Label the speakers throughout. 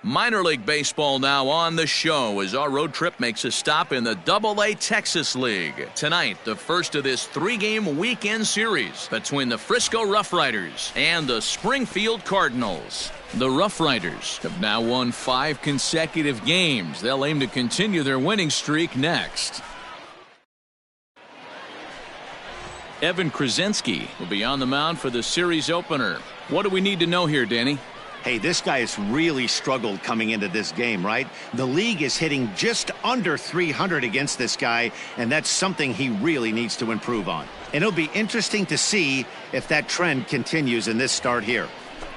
Speaker 1: Minor League Baseball now on the show as our road trip makes a stop in the AA Texas League. Tonight, the first of this three-game weekend series between the Frisco Rough Riders and the Springfield Cardinals. The Rough Riders have now won 5 consecutive games. They'll aim to continue their winning streak next. Evan Krasinski will be on the mound for the series opener. What do we need to know here, Danny?
Speaker 2: Hey, this guy has really struggled coming into this game, right? The league is hitting just under 300 against this guy, and that's something he really needs to improve on. And it'll be interesting to see if that trend continues in this start here.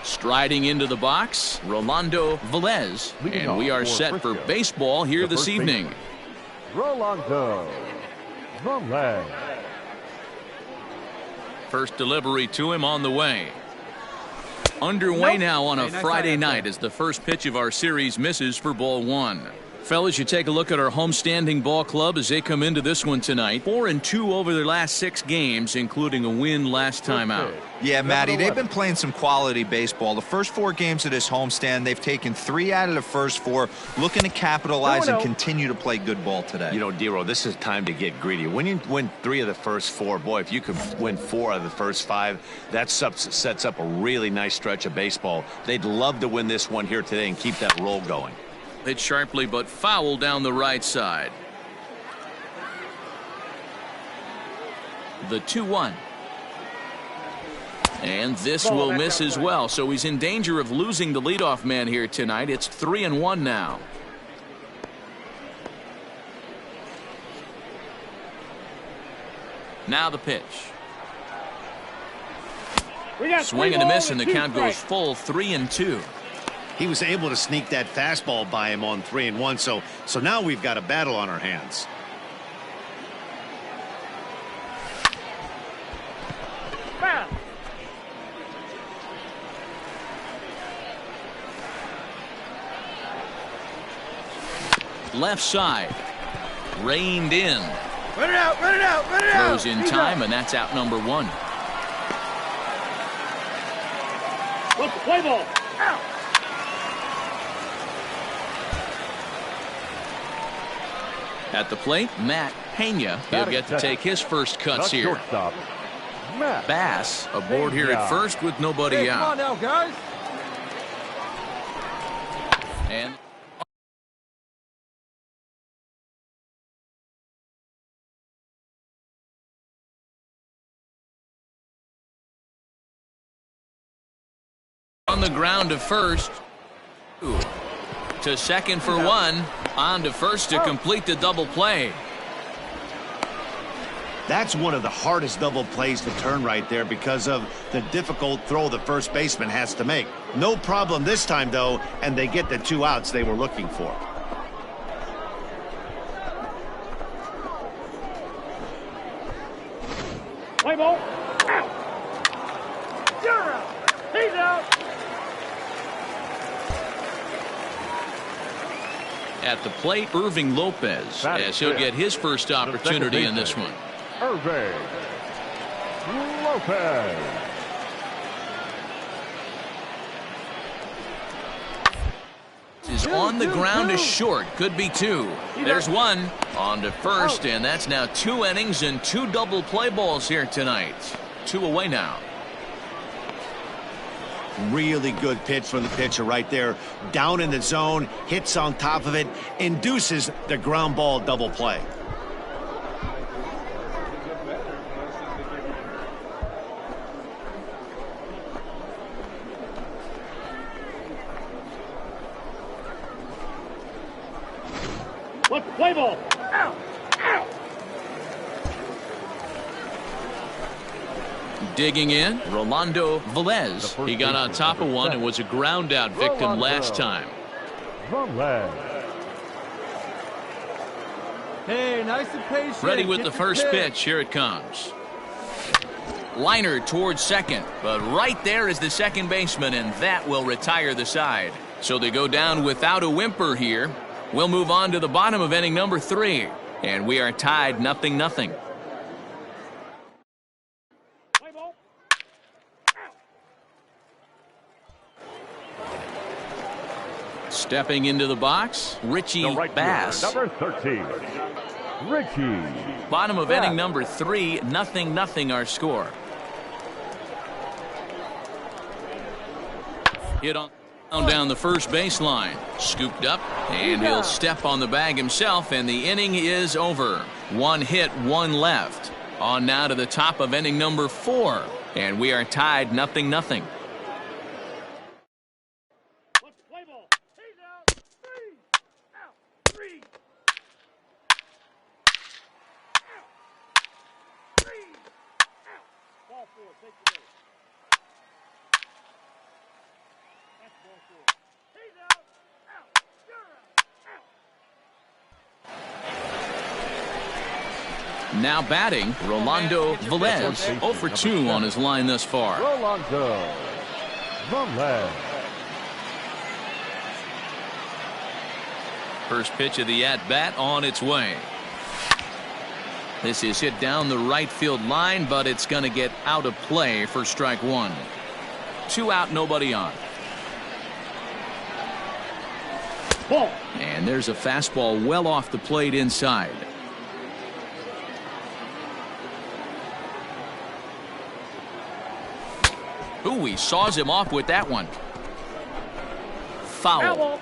Speaker 1: Striding into the box, Rolando Velez, and we are set for baseball here this evening.
Speaker 3: Rolando Velez.
Speaker 1: First delivery to him on the way. Underway now on a Friday night as the first pitch of our series misses for ball 1. Fellas, you take a look at our homestanding ball club as they come into this one tonight. 4-2 over their last 6 games, including a win last time out.
Speaker 4: Yeah, Matty, they've been playing some quality baseball. The first 4 games of this homestand, they've taken 3 out of the first 4, looking to capitalize and continue to play good ball today.
Speaker 5: You know, Dero, this is time to get greedy. When you win 3 of the first 4, boy, if you could win 4 of the first 5, that sets up a really nice stretch of baseball. They'd love to win this one here today and keep that roll going.
Speaker 1: Hit sharply but foul down the right side. The 2-1. And this will miss as well, so he's in danger of losing the leadoff man here tonight. It's 3-1 now. Now the pitch. Swing and a miss, and the count goes full 3-2.
Speaker 2: He was able to sneak that fastball by him on 3-1, so now we've got a battle on our hands.
Speaker 1: Left side. Reined in.
Speaker 6: Run it out, run it out, run it out.
Speaker 1: Throws in time, and that's out number 1.
Speaker 6: Let's play ball. Out.
Speaker 1: At the plate, Matt Pena. He'll get to take his first cuts here.
Speaker 3: Shortstop, Matt
Speaker 1: Bass aboard here at first with nobody out.
Speaker 6: Come on now, guys.
Speaker 1: And on the ground to first. To second for 1. On to first to complete the double play.
Speaker 2: That's one of the hardest double plays to turn right there because of the difficult throw the first baseman has to make. No problem this time, though, and they get the 2 outs they were looking for.
Speaker 6: Play ball. Out. You're out. He's out.
Speaker 1: At the plate, Irving Lopez, as he'll get his first opportunity in this one.
Speaker 3: Irving Lopez.
Speaker 1: Is on the ground to short. Could be 2. There's 1. On to first, and that's now 2 innings and 2 double play balls here tonight. 2 away now.
Speaker 2: Really good pitch from the pitcher right there. Down in the zone, hits on top of it, induces the ground ball double play.
Speaker 6: Let's play ball. Out. Out.
Speaker 1: digging in, Rolando Velez. He got on top of one and was a ground out victim last time.
Speaker 7: Hey, nice and patient.
Speaker 1: Ready with the first pitch. Here it comes. Liner towards second, but right there is the second baseman, and that will retire the side. So they go down without a whimper here. We'll move on to the bottom of inning number 3, and we are tied 0-0. Stepping into the box, Richie Bass.
Speaker 3: Number 13, Richie.
Speaker 1: Bottom of inning number 3, 0-0 our score. Hit on down the first baseline, scooped up, and he'll step on the bag himself, and the inning is over. 1 hit, 1 left. On now to the top of inning number 4, and we are tied 0-0. Now batting, Rolando Velez. 0 for 2 on his line thus far.
Speaker 3: Rolando Velez.
Speaker 1: First pitch of the at-bat on its way. This is hit down the right field line, but it's going to get out of play for strike 1. 2 out, nobody on.
Speaker 6: Ball.
Speaker 1: And there's a fastball well off the plate inside. Ooh, he saws him off with that one. Foul.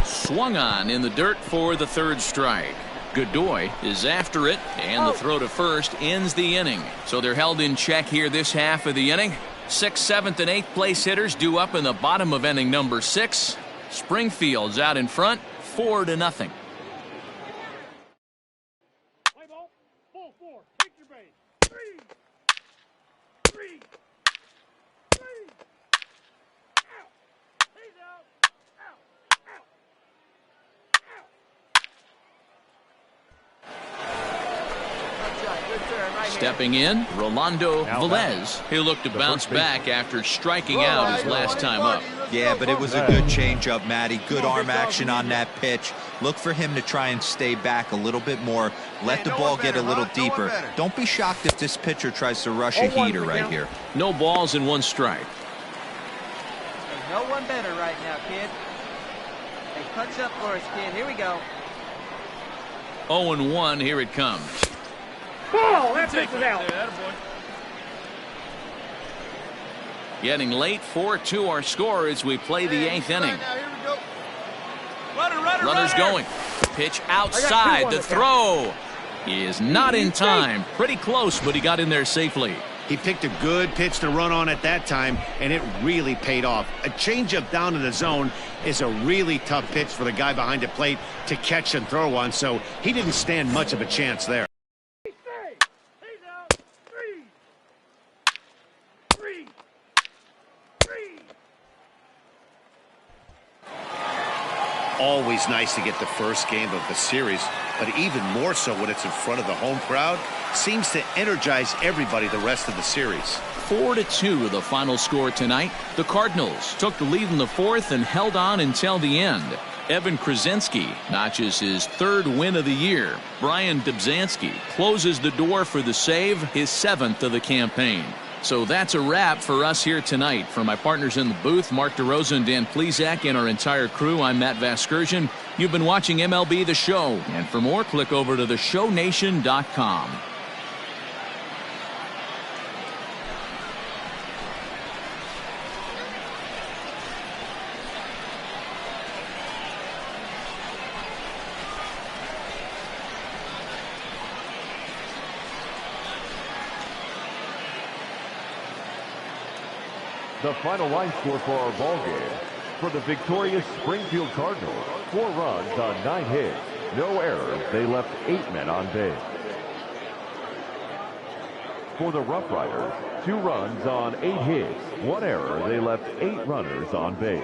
Speaker 1: Swung on in the dirt for the 3rd strike. Godoy is after it, and the throw to first ends the inning. So they're held in check here this half of the inning. 6th, 7th, and 8th place hitters due up in the bottom of inning number 6. Springfield's out in front, 4-0. Stepping in, Rolando Velez. He looked to bounce back after striking out his last time up.
Speaker 4: Yeah, but it was a good changeup, Matty. Good arm action on that pitch. Look for him to try and stay back a little bit more. Let the ball get a little deeper. Don't be shocked if this pitcher tries to rush a heater right here.
Speaker 1: No balls and 1 strike.
Speaker 7: There's no one better right now, kid. Hey, punch up for us, kid. Here we go.
Speaker 1: 0-1, here it comes.
Speaker 6: Ball. That takes it out.
Speaker 1: Getting late, 4-2 our score as we play the 8th inning. Runners going. Pitch outside. The throw is not in time. Pretty close, but he got in there safely.
Speaker 2: He picked a good pitch to run on at that time, and it really paid off. A changeup down in the zone is a really tough pitch for the guy behind the plate to catch and throw on, so he didn't stand much of a chance there. Always nice to get the first game of the series, but even more so when it's in front of the home crowd. Seems to energize everybody the rest of the series.
Speaker 1: 4-2 the final score tonight. The Cardinals took the lead in the 4th and held on until the end. Evan Krasinski notches his 3rd win of the year. Brian Dubzanski closes the door for the save, his 7th of the campaign. So that's a wrap for us here tonight. For my partners in the booth, Mark DeRosa and Dan Plezak, and our entire crew, I'm Matt Vasgersian. You've been watching MLB The Show. And for more, click over to theshownation.com.
Speaker 3: The final line score for our ball game. For the victorious Springfield Cardinals, 4 runs on 9 hits. no errors. They left 8 men on base. For the Rough Riders, 2 runs on 8 hits, 1 error. They left 8 runners on base.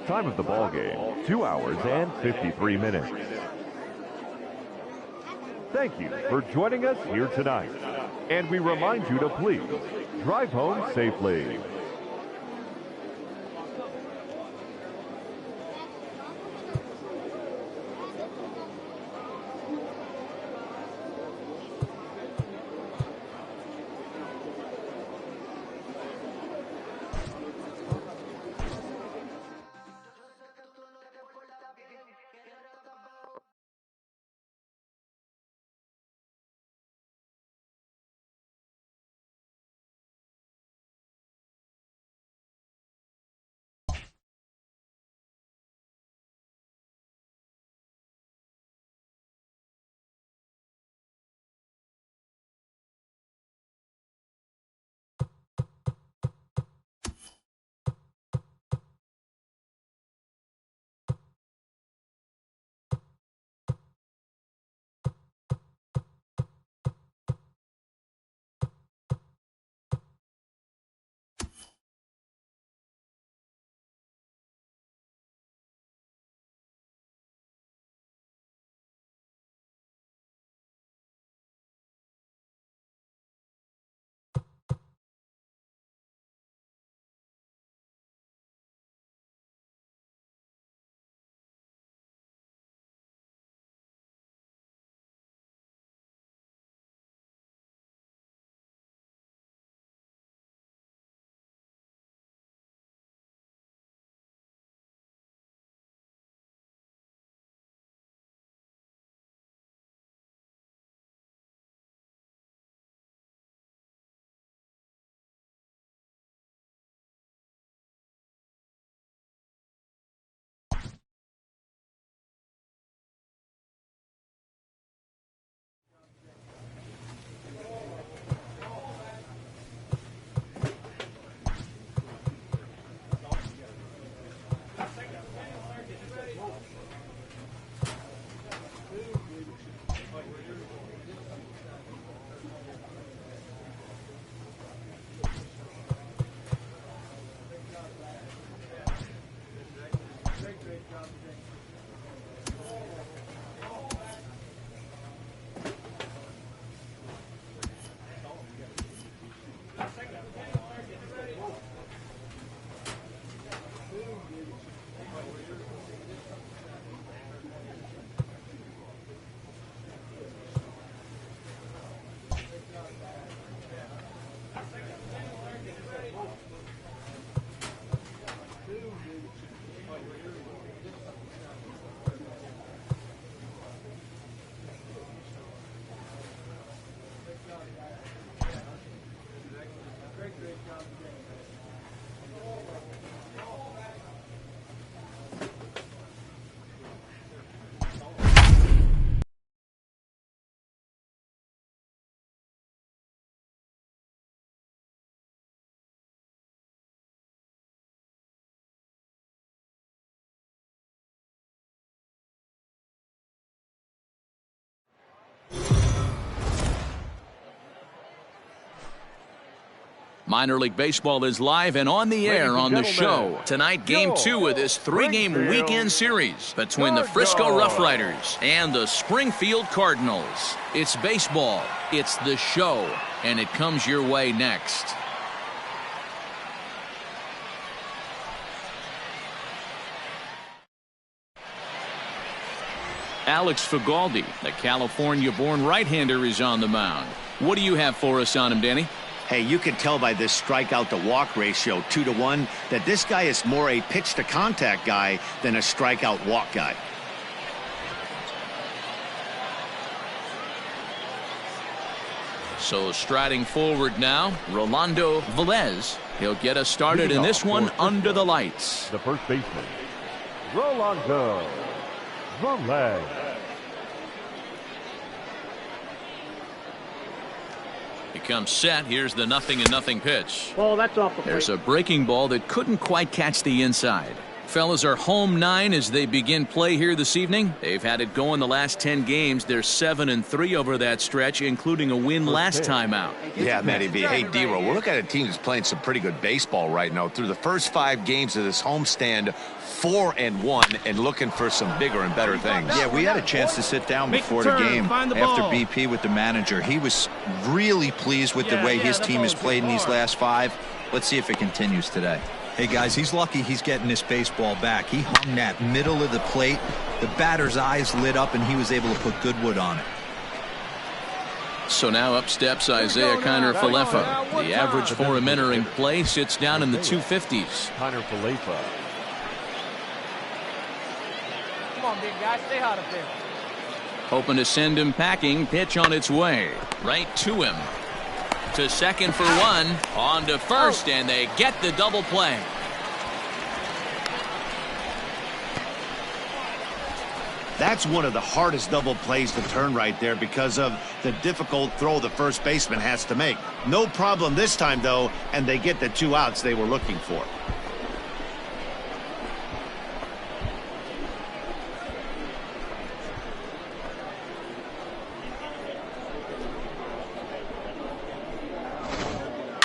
Speaker 3: Time of the ball game, 2 hours and 53 minutes. Thank you for joining us here tonight. And we remind you to please drive home safely.
Speaker 1: Minor League Baseball is live and on the air on the show. Tonight, Game 2 of this 3-game weekend series between the Frisco Rough Riders and the Springfield Cardinals. It's baseball, it's the show, and it comes your way next. Alex Figaldi, the California-born right-hander, is on the mound. What do you have for us on him, Danny?
Speaker 2: Hey, you can tell by this strikeout-to-walk ratio, 2-to-1, that this guy is more a pitch-to-contact guy than a strikeout-walk guy.
Speaker 1: So striding forward now, Rolando Velez. He'll get us started in this one under the lights.
Speaker 3: The first baseman, Rolando Velez.
Speaker 1: He comes set. Here's the 0-0 pitch.
Speaker 6: Ball, that's off the plate.
Speaker 1: There's a breaking ball that couldn't quite catch the inside. Fellas are home 9 as they begin play here this evening. They've had it going the last 10 games. They're 7-3 over that stretch, including a win last time out.
Speaker 5: Yeah, Matty B. Hey, D-Roll, we're looking at a team that's playing some pretty good baseball right now. Through the first 5 games of this homestand, 4-1, and looking for some bigger and better things.
Speaker 4: Yeah, we had a chance to sit down before the game after BP with the manager. He was really pleased with the way his team has played in these last 5. Let's see if it continues today. Hey, guys, he's lucky he's getting this baseball back. He hung that middle of the plate. The batter's eyes lit up, and he was able to put good wood on it.
Speaker 1: So now up steps Isaiah Kiner-Falefa. The average for him entering play sits down in the 250s.
Speaker 3: Kiner-Falefa.
Speaker 7: Come on, big guy. Stay hot up there.
Speaker 1: Hoping to send him packing. Pitch on its way. Right to him. To second for 1. On to first, and they get the double play.
Speaker 2: That's one of the hardest double plays to turn right there because of the difficult throw the first baseman has to make. No problem this time, though, and they get the 2 outs they were looking for.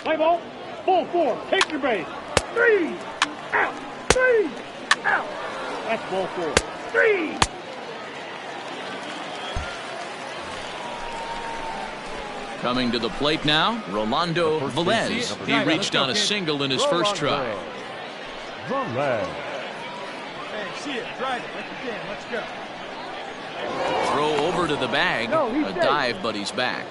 Speaker 6: Play ball. Ball 4. Take your base. 3 out. 3 out. That's ball 4. 3.
Speaker 1: Coming to the plate now, Rolando Velez. He reached on a single in his first try.
Speaker 3: Velez.
Speaker 6: Hey, see it. Drive it like you can. Let's go.
Speaker 1: Throw over to the bag. A dive, but he's back.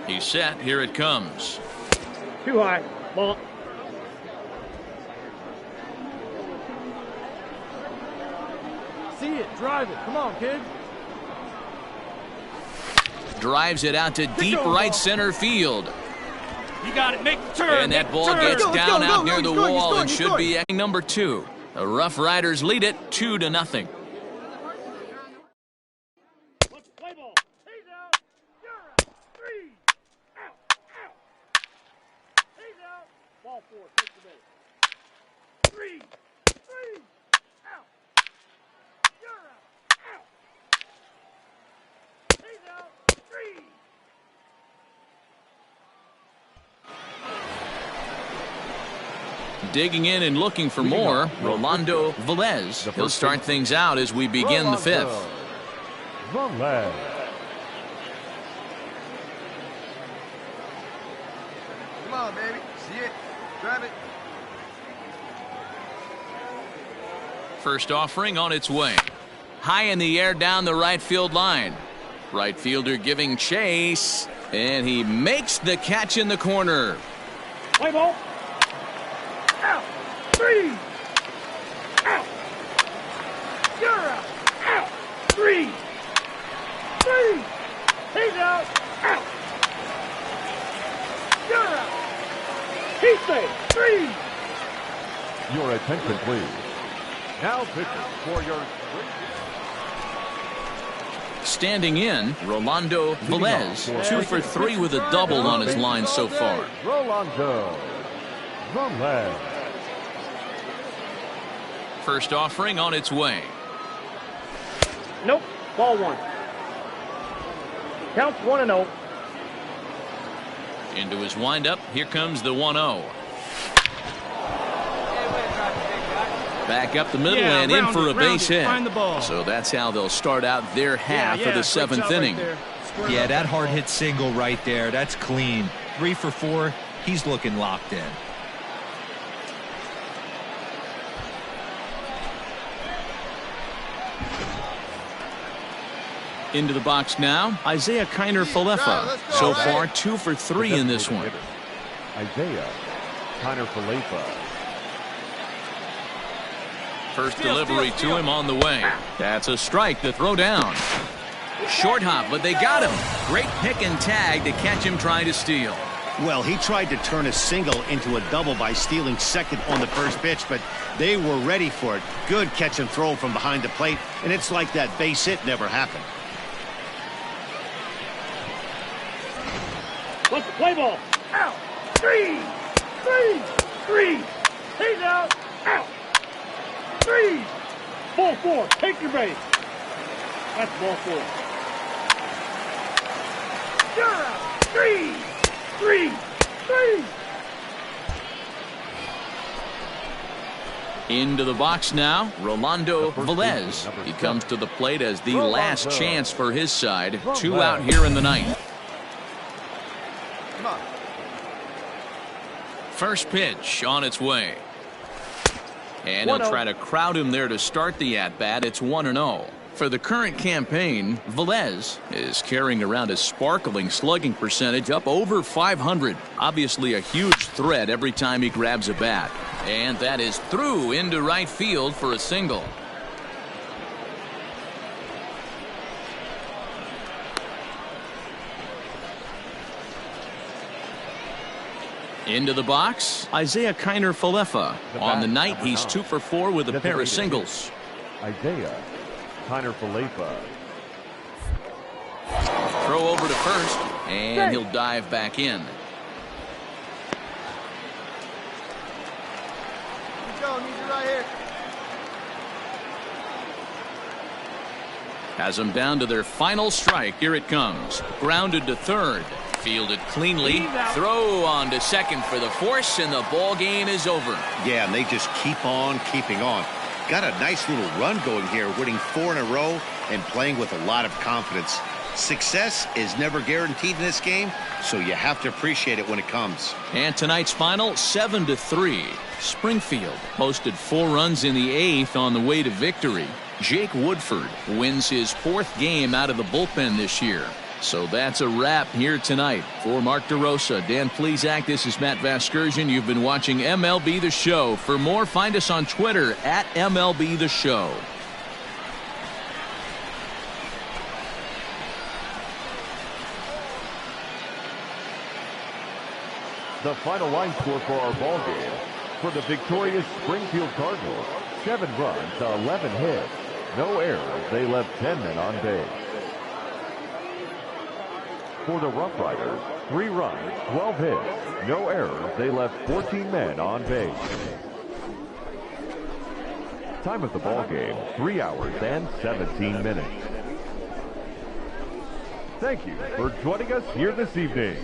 Speaker 1: He's set. Here it comes.
Speaker 6: Too high. Ball. See it. Drive it. Come on, kid.
Speaker 1: Drives it out to deep right center field.
Speaker 6: You got it. Make the turn.
Speaker 1: And that ball gets down out near the wall and should be number 2. The Rough Riders lead it 2-0.
Speaker 6: Play ball. He's out. You're out. 3 out. Out. He's out. Ball 4. Take the base. 3 out. You're out. Out. He's out. 3.
Speaker 1: Digging in and looking for more, Rolando Velez. He'll start things out as we begin the 5th.
Speaker 3: Velez.
Speaker 8: Come on, baby. See it. Drive it.
Speaker 1: First offering on its way. High in the air down the right field line. Right fielder giving chase, and he makes the catch in the corner.
Speaker 6: Play ball. Out. 3 out. You're out. Out. 3. He's out. Out. You're out. He's safe. 3.
Speaker 3: Your attention, please. Now pitching for your...
Speaker 1: Standing in, Rolando Velez, 2 for 3 with a double on his line so far.
Speaker 3: Rolando Velez.
Speaker 1: First offering on its way.
Speaker 6: Nope. Ball 1. Counts 1-0.
Speaker 1: Into his windup, here comes the 1-0. Back up the middle and in for a base hit. So that's how they'll start out their half of the 7th inning.
Speaker 4: Yeah, that hard hit single right there. That's clean. 3 for 4. He's looking locked in.
Speaker 1: Into the box now, Isaiah Kiner-Falefa. So far, 2 for 3 in this one.
Speaker 3: Isaiah Kiner-Falefa.
Speaker 1: First delivery to him on the way. That's a strike to throw down. Short hop, but they got him. Great pick and tag to catch him trying to steal.
Speaker 2: Well, he tried to turn a single into a double by stealing second on the first pitch, but they were ready for it. Good catch and throw from behind the plate, and it's like that base hit never happened.
Speaker 6: What's the play ball? Out. 3. He's out. Out. 3. Ball 4. Take your base. That's ball 4. You're out. 3.
Speaker 1: Into the box now, Rolando Velez. He comes to the plate as the last chance for his side. 2 out here in the ninth.
Speaker 8: Come on.
Speaker 1: First pitch on its way. And he'll try to crowd him there to start the at-bat. It's 1-0. For the current campaign, Velez is carrying around a sparkling slugging percentage up over 500. Obviously a huge threat every time he grabs a bat. And that is through into right field for a single. Into the box, Isaiah Kiner-Falefa. On the night, he's 2 for 4 with a pair of singles.
Speaker 3: Isaiah Kiner-Falefa.
Speaker 1: Throw over to first, and he'll dive back in.
Speaker 8: Keep going. Need you right here.
Speaker 1: Has them down to their final strike. Here it comes. Grounded to third. Fielded cleanly. Throw on to second for the force, and the ball game is over.
Speaker 2: Yeah, and they just keep on keeping on. Got a nice little run going here, winning 4 in a row and playing with a lot of confidence. Success is never guaranteed in this game, so you have to appreciate it when it comes.
Speaker 1: And tonight's final, 7-3. Springfield posted 4 runs in the 8th on the way to victory. Jake Woodford wins his 4th game out of the bullpen this year. So that's a wrap here tonight. For Mark DeRosa, Dan Plesac, this is Matt Vasgersian. You've been watching MLB The Show. For more, find us on Twitter at MLB The Show.
Speaker 3: The final line score for our ball game. For the victorious Springfield Cardinals, 7 runs, 11 hits, no errors. They left 10 men on base. For the Rough Riders, 3 runs, 12 hits, no errors. They left 14 men on base. Time of the ball game, 3 hours and 17 minutes. Thank you for joining us here this evening.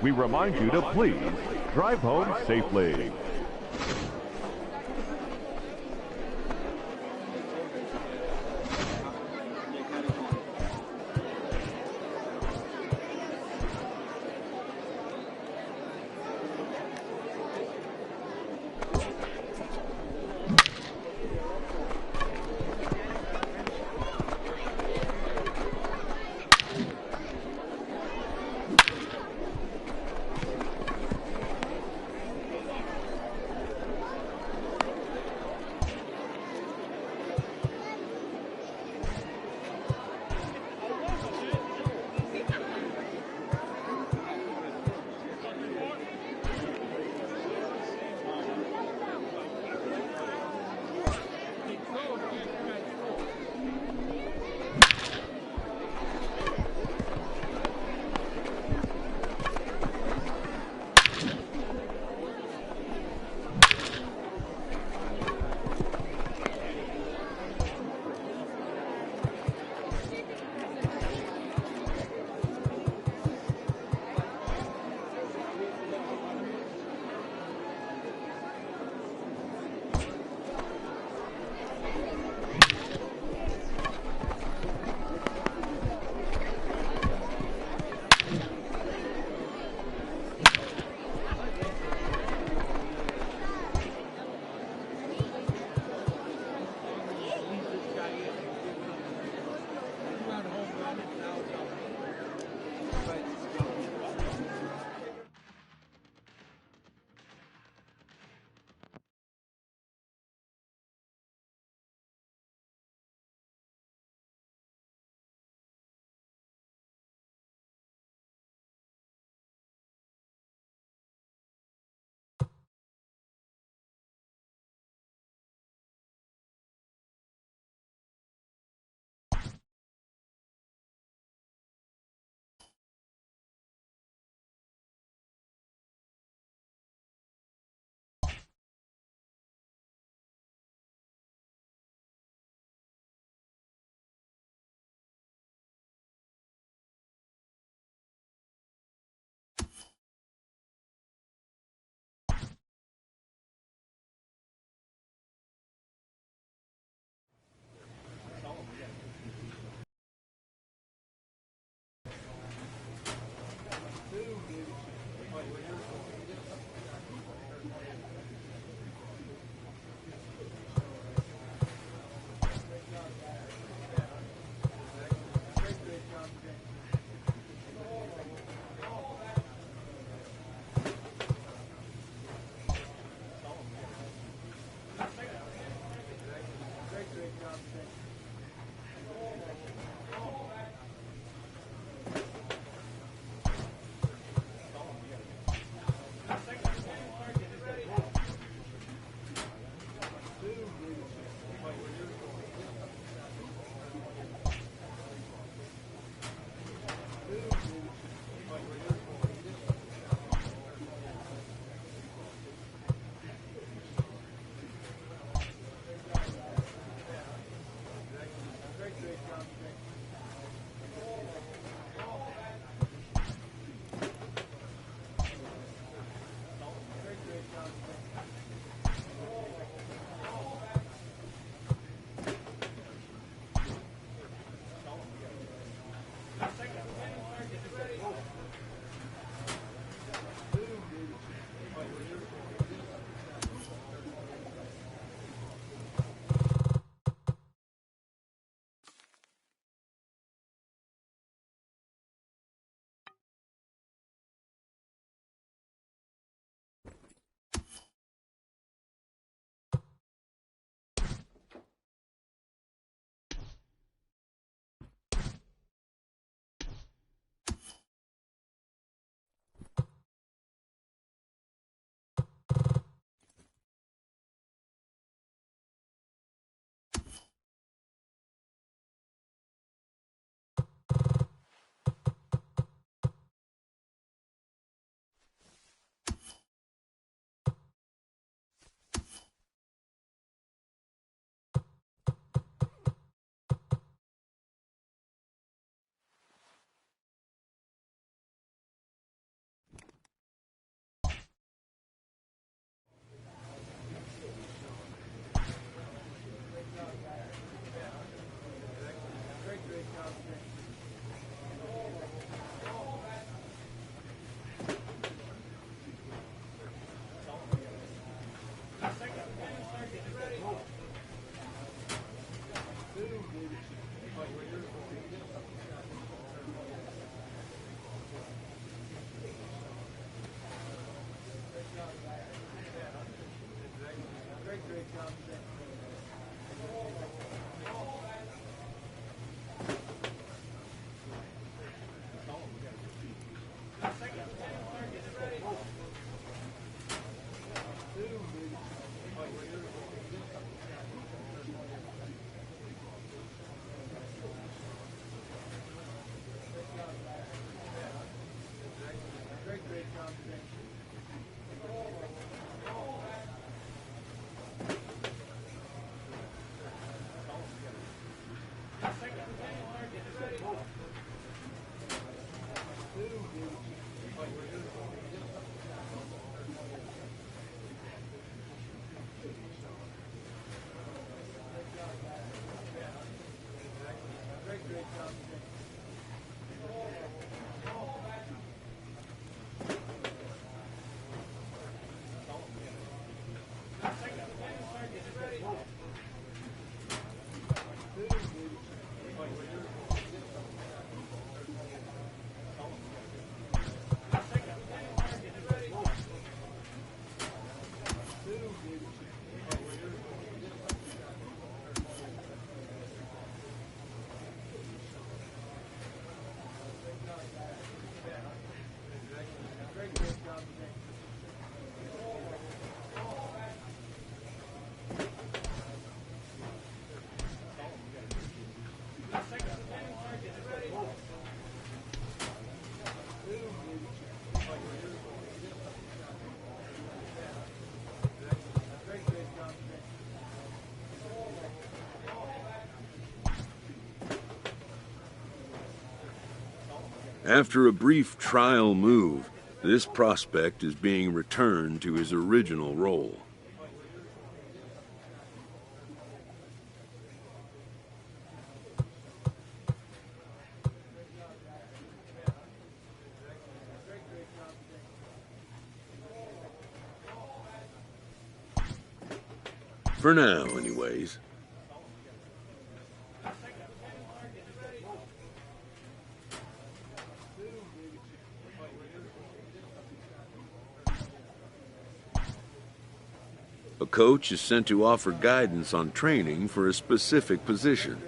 Speaker 3: We remind you to please drive home safely.
Speaker 9: After a brief trial move, this prospect is being returned to his original role. For now, anyways. A coach is sent to offer guidance on training for a specific position.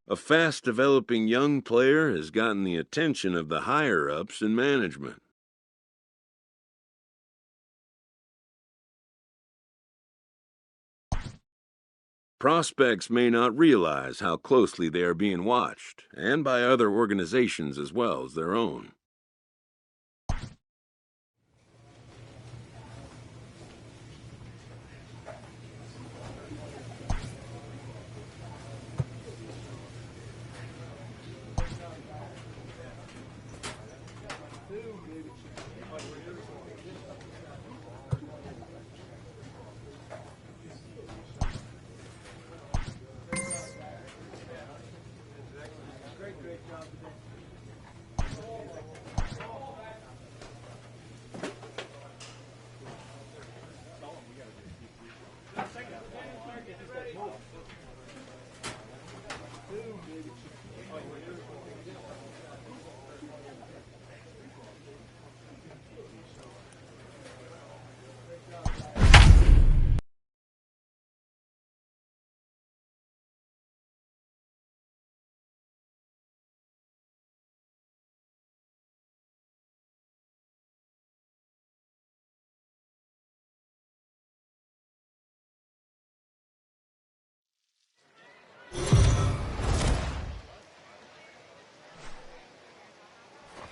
Speaker 9: A fast-developing young player has gotten the attention of the higher-ups in management. Prospects may not realize how closely they are being watched, and by other organizations as well as their own.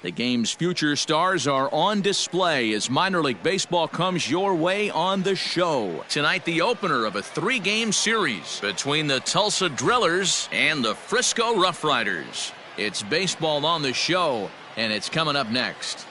Speaker 1: The game's future stars are on display as minor league baseball comes your way on the show. Tonight, the opener of a 3-game series between the Tulsa Drillers and the Frisco Rough Riders. It's baseball on the show, and it's coming up next.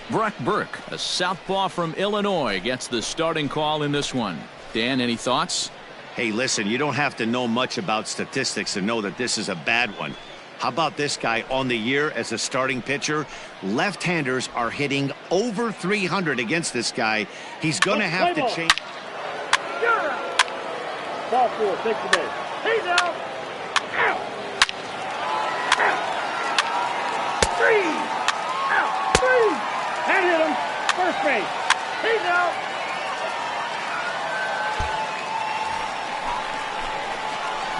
Speaker 1: Brock Burke, a southpaw from Illinois, gets the starting call in this one. Dan, any thoughts?
Speaker 2: Hey, listen, you don't have to know much about statistics to know that this is a bad one. How about this guy on the year as a starting pitcher? Left-handers are hitting over 300 against this guy. He's going to have to change.
Speaker 6: Ball 4, take the base. He's out. Out. Out. 3. Out. 3. That hit him. First base. He's out.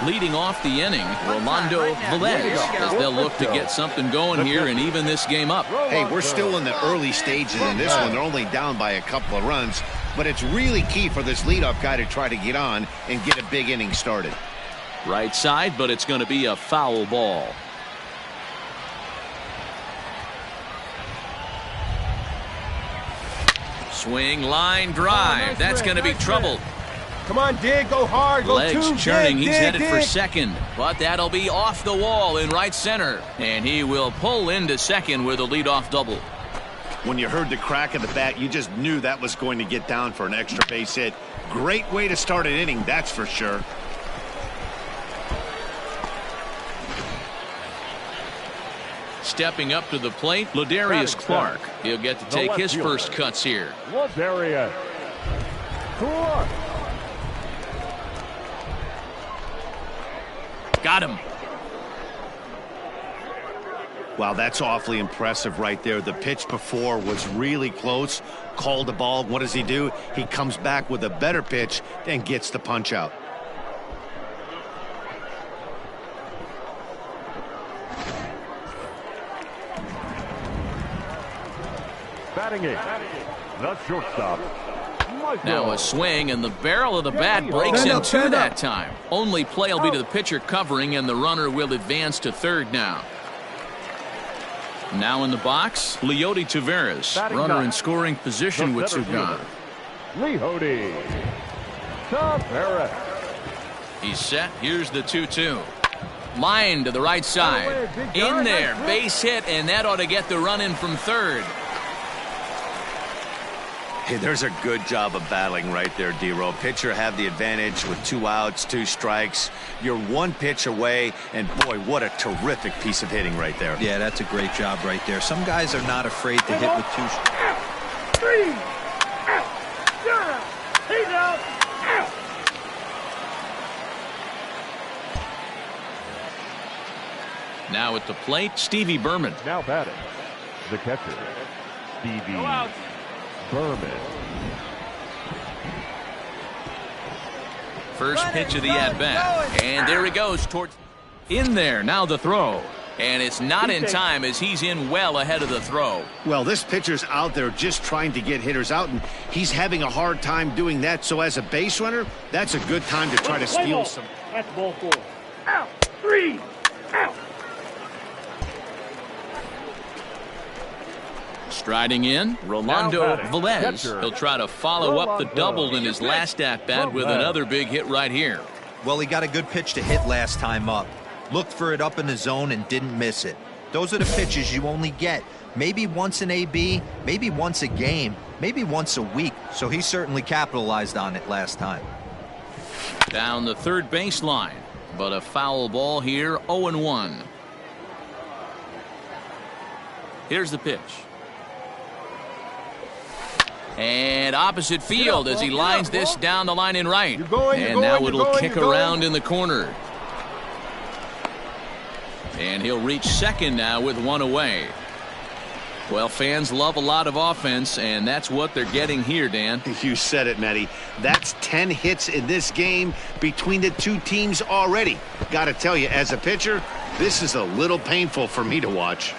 Speaker 1: Leading off the inning, Rolando Velez, as they'll look to get something going here and even this game up.
Speaker 2: Hey, we're still in the early stages in this one. They're only down by a couple of runs, but it's really key for this leadoff guy to try to get on and get a big inning started.
Speaker 1: Right side, but it's going to be a foul ball. Swing, line, drive. That's going to be trouble.
Speaker 8: Come on, dig, go hard, go
Speaker 1: Legs
Speaker 8: two,
Speaker 1: churning,
Speaker 8: dig,
Speaker 1: he's
Speaker 8: dig,
Speaker 1: headed
Speaker 8: dig.
Speaker 1: for second, but that'll be off the wall in right center, and he will pull into second with a leadoff double.
Speaker 2: When you heard the crack of the bat, you just knew that was going to get down for an extra base hit. Great way to start an inning, that's for sure.
Speaker 1: Stepping up to the plate, Ladarius Clark. He'll get to take his first cuts here.
Speaker 3: Ladarius Clark.
Speaker 1: Got him.
Speaker 2: Wow, that's awfully impressive right there. The pitch before was really close. Called the ball. What does he do? He comes back with a better pitch and gets the punch out.
Speaker 3: Batting eight, the shortstop.
Speaker 1: Now a swing, and the barrel of the bat breaks in two that time. Only play will be to the pitcher covering, and the runner will advance to third now. Now in the box, Leody Taveras, runner in scoring position with two gone.
Speaker 3: Leody Taveras.
Speaker 1: He's set. Here's the 2-2. Line to the right side. In there, base hit, and that ought to get the run in from third.
Speaker 2: Hey, there's a good job of battling right there, D-Row. Pitcher have the advantage with 2 outs, 2 strikes. You're 1 pitch away, and boy, what a terrific piece of hitting right there.
Speaker 4: Yeah, that's a great job right there. Some guys are not afraid to hit with 2 strikes.
Speaker 6: 3. Out. Zero. He's out. Out.
Speaker 1: Now at the plate, Stevie Berman.
Speaker 3: Now batting, the catcher, Stevie Berman.
Speaker 1: First pitch of the at-bat. And there he goes towards in there. Now the throw. And it's not in time as he's in well ahead of the throw.
Speaker 2: Well, this pitcher's out there just trying to get hitters out, and he's having a hard time doing that. So as a base runner, that's a good time to try to steal some.
Speaker 6: That's ball 4. Out. 3. Out.
Speaker 1: Striding in, Rolando Velez. He'll try to follow up the double in his last at-bat with another big hit right here.
Speaker 4: Well, he got a good pitch to hit last time up. Looked for it up in the zone and didn't miss it. Those are the pitches you only get maybe once an AB, maybe once a game, maybe once a week. So he certainly capitalized on it last time.
Speaker 1: Down the third baseline, but a foul ball here, 0-1. Here's the pitch. And opposite field as he lines this down the line in right. And now it'll kick around in the corner. And he'll reach second now with 1 away. Well, fans love a lot of offense, and that's what they're getting here, Dan.
Speaker 2: You said it, Matty. That's 10 hits in this game between the 2 teams already. Got to tell you, as a pitcher, this is a little painful for me to watch.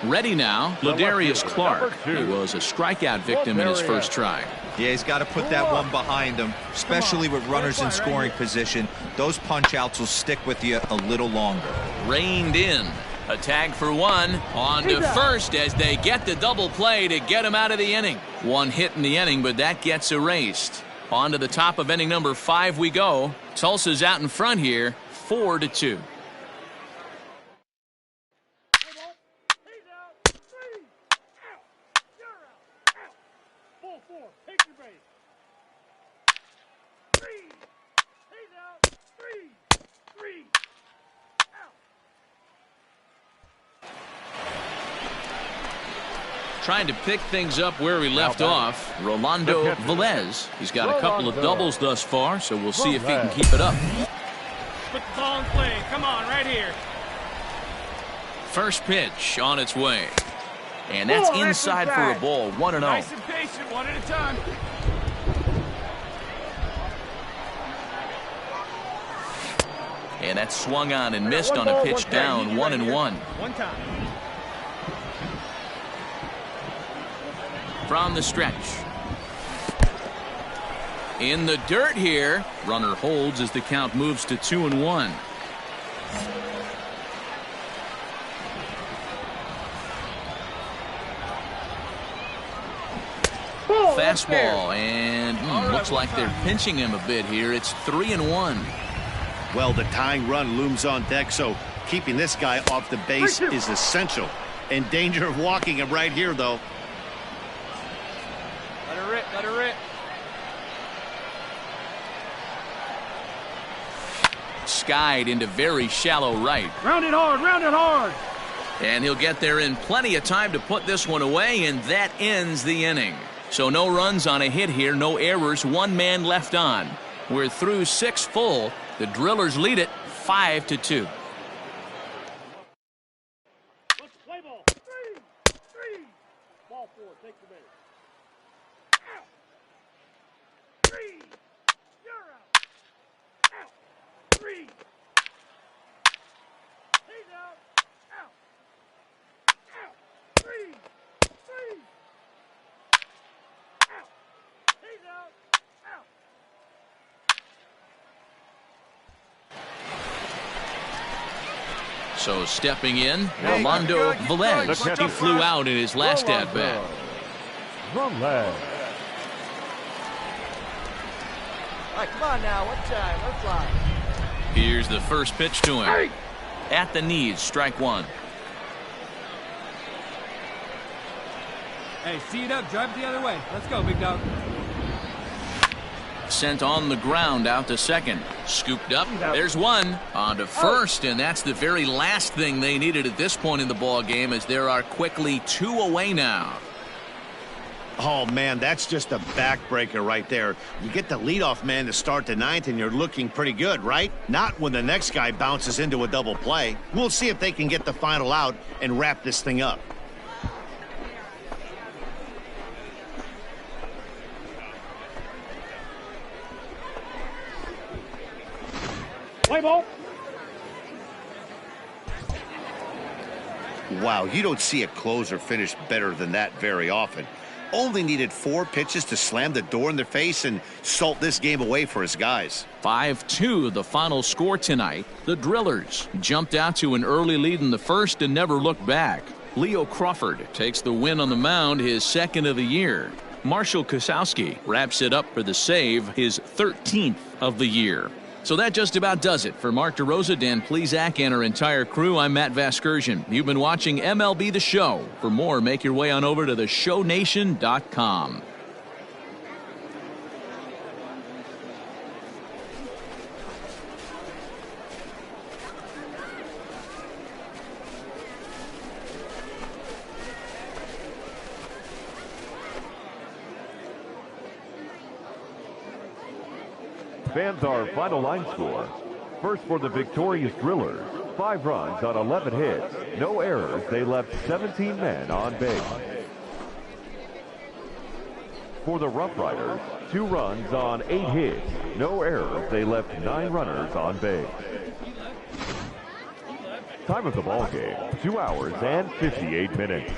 Speaker 1: Ready now, Ladarius Clark. He was a strikeout victim in his first try.
Speaker 4: Yeah, he's got to put that one behind him, especially with runners in scoring position. Those punch-outs will stick with you a little longer.
Speaker 1: Reined in. A tag for 1. On to first as they get the double play to get him out of the inning. 1 hit in the inning, but that gets erased. On to the top of inning number 5 we go. Tulsa's out in front here, 4-2.
Speaker 6: Ball 4. Take your base. 3. He's out. 3. 3. Out.
Speaker 1: Trying to pick things up where he left off, Rolando Velez. He's got a couple of doubles thus far, so we'll see if he can keep it up.
Speaker 6: Put the ball in play. Come on, right here.
Speaker 1: First pitch on its way. And that's inside for a ball, 1-0.
Speaker 6: Nice and patient, one at a time.
Speaker 1: And that's swung on and missed on a pitch down, 1-1.
Speaker 6: One time.
Speaker 1: From the stretch. In the dirt here. Runner holds as the count moves to 2-1. Fastball, and looks like they're pinching him a bit here. It's 3-1.
Speaker 2: Well, the tying run looms on deck, so keeping this guy off the base is essential. In danger of walking him right here, though.
Speaker 7: Let her rip, let her rip.
Speaker 1: Skied into very shallow right.
Speaker 6: Round it hard, round it hard.
Speaker 1: And he'll get there in plenty of time to put this one away, and that ends the inning. So no runs on a hit here, no errors, one man left on. We're through 6 full. The Drillers lead it 5-2.
Speaker 6: Let's play ball. 3. 3. Ball 4. Take the base. Out. 3. You're out. Out. 3. He's out. Out. Out. 3. 3. Out. He's out. Out.
Speaker 1: So stepping in, Rolando Velez. He flew out in his last at-bat.
Speaker 7: All right, come on now. One time. Let's fly.
Speaker 1: Here's the first pitch to him. At the knees, strike one.
Speaker 10: Hey, see it up. Drive it the other way. Let's go, big dog.
Speaker 1: Sent on the ground out to second. Scooped up. There's one. On to first, and that's the very last thing they needed at this point in the ball game, as there are quickly 2 away now.
Speaker 2: Oh, man, that's just a backbreaker right there. You get the leadoff man to start the 9th, and you're looking pretty good, right? Not when the next guy bounces into a double play. We'll see if they can get the final out and wrap this thing up.
Speaker 6: Play ball.
Speaker 2: Wow, you don't see a closer finish better than that very often. Only needed 4 pitches to slam the door in their face and salt this game away for his guys.
Speaker 1: 5-2 the final score tonight. The Drillers jumped out to an early lead in the first and never looked back. Leo Crawford takes the win on the mound, his 2nd of the year. Marshall Kosowski wraps it up for the save, his 13th of the year. So that just about does it. For Mark DeRosa, Dan Plesac, and our entire crew, I'm Matt Vasgersian. You've been watching MLB The Show. For more, make your way on over to theshownation.com.
Speaker 3: Fans, our final line score. First for the victorious Drillers, 5 runs on 11 hits, no errors. They left 17 men on base. For the Rough Riders, 2 runs on 8 hits, no errors. They left 9 runners on base. Time of the ball game, 2 hours and 58 minutes.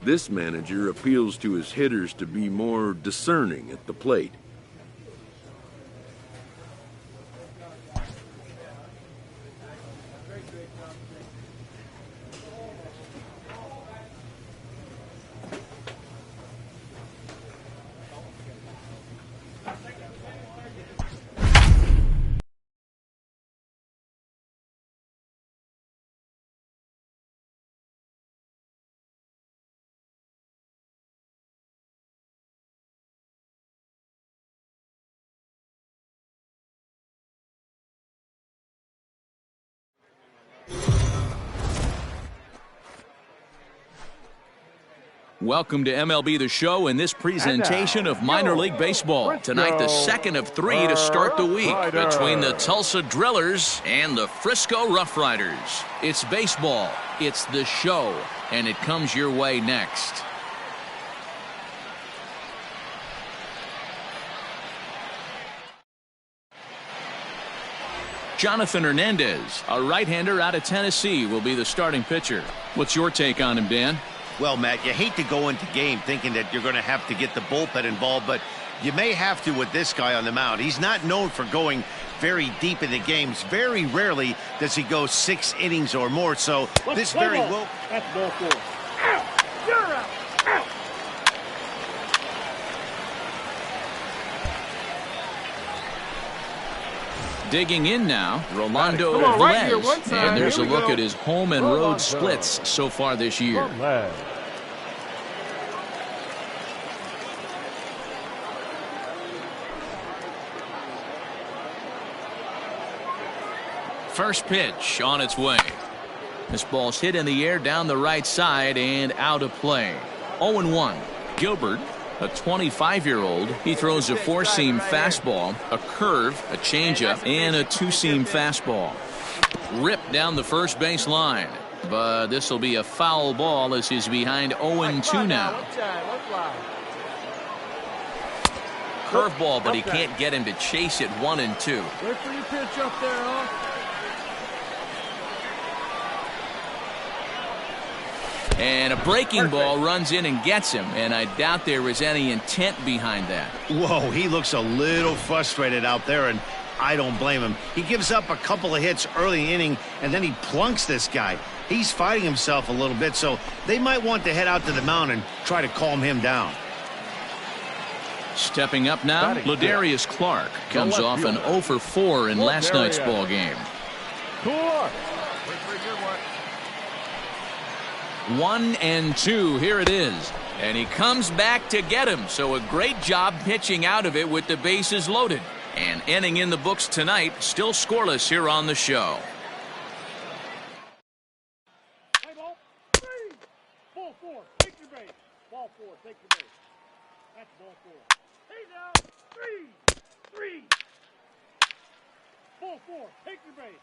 Speaker 9: This manager appeals to his hitters to be more discerning at the plate.
Speaker 1: Welcome to MLB The Show in this presentation of minor league baseball. Tonight, the second of three to start the week between the Tulsa Drillers and the Frisco Rough Riders. It's baseball, it's the show, and it comes your way next. Jonathan Hernandez, a right-hander out of Tennessee, will be the starting pitcher. What's your take on him, Dan?
Speaker 2: Well, Matt, you hate to go into game thinking that you're going to have to get the bullpen involved, but you may have to with this guy on the mound. He's not known for going very deep into games. Very rarely does he go 6 innings or more, so this very well...
Speaker 6: That's ball 4. Out! You're out! Out!
Speaker 1: Digging in now, Rolando Velez. And there's a look at his home and road splits so far this year. First pitch on its way. This ball's hit in the air down the right side and out of play. 0-1. Gilbert, a 25-year-old, he throws a 4-seam fastball, a curve, a changeup, and a 2-seam fastball. Ripped down the first base line, but this will be a foul ball as he's behind 0-2 now. Curveball, but he can't get him to chase it 1-2.
Speaker 10: Wait for your pitch up there, huh?
Speaker 1: And a breaking ball runs in and gets him, and I doubt there was any intent behind that.
Speaker 2: Whoa, he looks a little frustrated out there, and I don't blame him. He gives up a couple of hits early inning, and then he plunks this guy. He's fighting himself a little bit, so they might want to head out to the mound and try to calm him down.
Speaker 1: Stepping up now, Ladarius Clark comes off an 0-for-4 in last night's ball game. 1-2, here it is, and he comes back to get him, so a great job pitching out of it with the bases loaded. And inning in the books tonight, still scoreless here on the show.
Speaker 6: Play ball. 3. Ball 4. Take your base. Ball 4. Take your base. That's ball 4. He's out. 3. Ball 4. Take your base.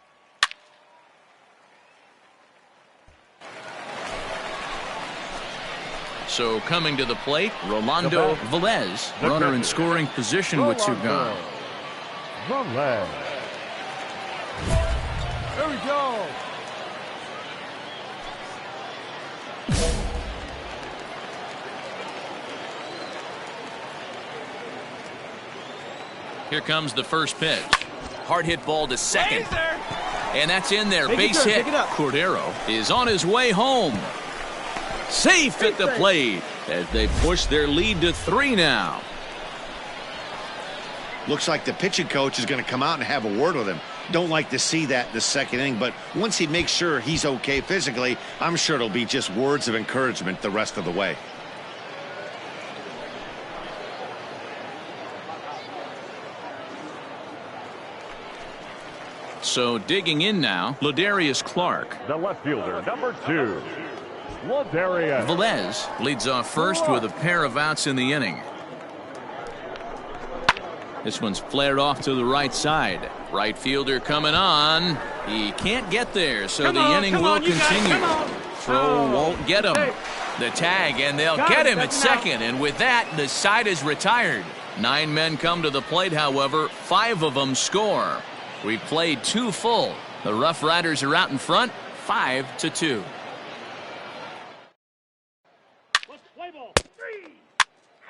Speaker 1: So coming to the plate, Rolando Velez, runner in scoring position with 2 gone.
Speaker 3: There we go.
Speaker 1: Here comes the first pitch. Hard hit ball to second. And that's in there. Base hit. Cordero is on his way home. Safe at the plate as they push their lead to 3 now.
Speaker 2: Looks like the pitching coach is going to come out and have a word with him. Don't like to see that in the second inning, but once he makes sure he's okay physically, I'm sure it'll be just words of encouragement the rest of the way.
Speaker 1: So digging in now, Ladarius Clark.
Speaker 3: The left fielder, number 2.
Speaker 1: Velez leads off first with a pair of outs in the inning. This one's flared off to the right side. Right fielder coming on. He can't get there, so the inning will continue. Throw won't get him. The tag, and they'll get him at second. And with that, the side is retired. 9 men come to the plate, however. 5 of them score. We played 2 full. The Rough Riders are out in front, 5-2.
Speaker 6: play ball. 3.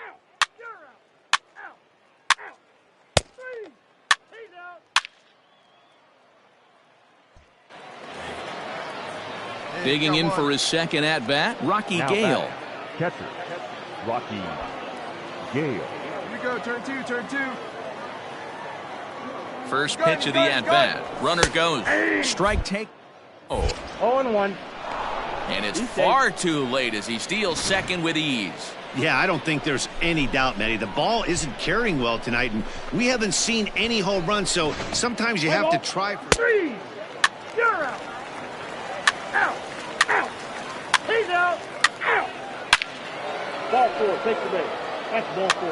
Speaker 6: Out. You're out. Out. Out. 3. He's out.
Speaker 1: Digging in for his second at-bat, Rocky Gale.
Speaker 3: Catcher, Rocky Gale.
Speaker 8: Here we go, turn 2, turn 2.
Speaker 1: First pitch of the at-bat. Runner goes. Strike take. Oh.
Speaker 6: 0-1.
Speaker 1: And it's far too late as he steals second with ease.
Speaker 2: Yeah, I don't think there's any doubt, Matty. The ball isn't carrying well tonight, and we haven't seen any home runs, so sometimes you have to try for...
Speaker 6: 3. You're out. Out. Out. He's out. Out. Ball 4. Take the base. That's ball 4.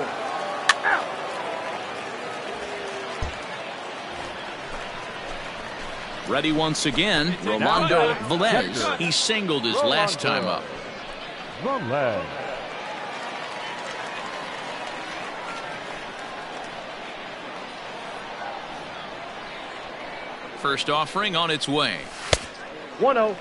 Speaker 6: Out.
Speaker 1: Ready once again, Rolando Velez. He singled his last time up.
Speaker 3: Velez.
Speaker 1: First offering on its way.
Speaker 6: 1-0.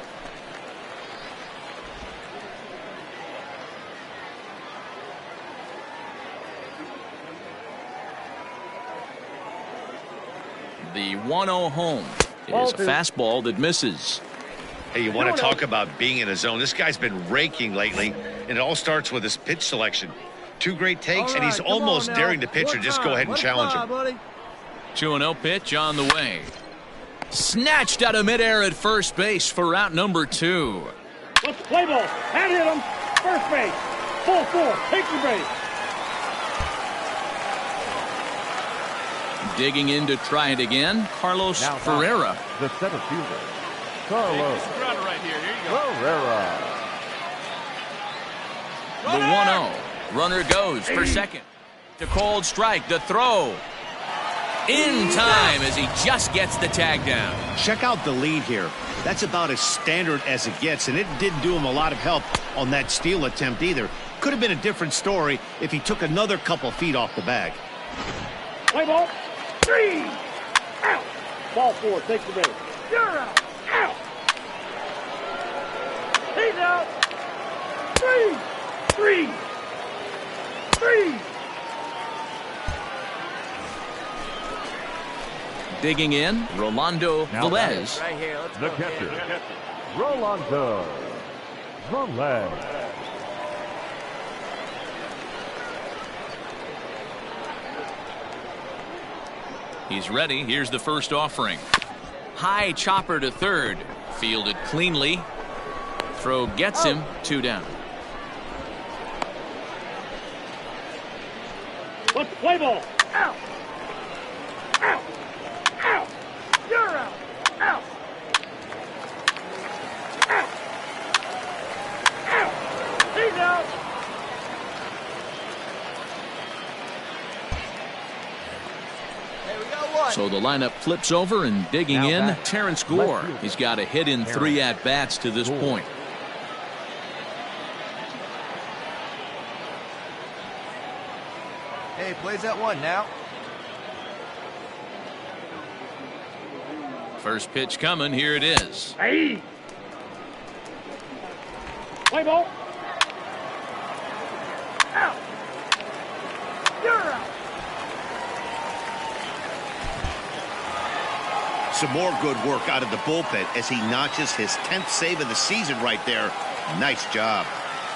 Speaker 1: The 1-0 home. It is a fastball that misses.
Speaker 2: Hey, you want to talk about being in a zone? This guy's been raking lately, and it all starts with his pitch selection. 2 great takes, and he's almost daring the pitcher. Just go ahead and challenge him.
Speaker 1: 2-0 pitch on the way. Snatched out of midair at first base for out number 2.
Speaker 6: Let's play ball. And hit him. First base. Ball 4. Take the base.
Speaker 1: Digging in to try it again, Carlos Ferreira.
Speaker 3: The center fielder, Carlos
Speaker 10: Right here. Here you go.
Speaker 3: Ferreira.
Speaker 1: The 1-0. Runner goes for second. To cold strike. The throw. In time as he just gets the tag down.
Speaker 2: Check out the lead here. That's about as standard as it gets, and it didn't do him a lot of help on that steal attempt either. Could have been a different story if he took another couple feet off the bag.
Speaker 6: Play ball. 3. Out. Ball 4. Take the base. You're out. Out. He's out. 3. 3. 3.
Speaker 1: Digging in, Rolando Velez.
Speaker 7: Right here. Let's
Speaker 3: The
Speaker 7: go.
Speaker 3: catcher, Rolando Velez.
Speaker 1: He's ready. Here's the first offering. High chopper to third. Fielded cleanly. Throw gets him. 2 down.
Speaker 6: Let's play ball. Out. Out. Out. You're out. Out. Out. Out. He's out.
Speaker 7: Hey, we got one.
Speaker 1: So the lineup flips over and digging in, Terrence Gore. He's got a hit in 3 at-bats to this point.
Speaker 8: Hey, plays that 1 now.
Speaker 1: First pitch coming. Here it is.
Speaker 6: Hey. Play ball. Out. You're out.
Speaker 2: Some more good work out of the bullpen as he notches his 10th save of the season right there. Nice job.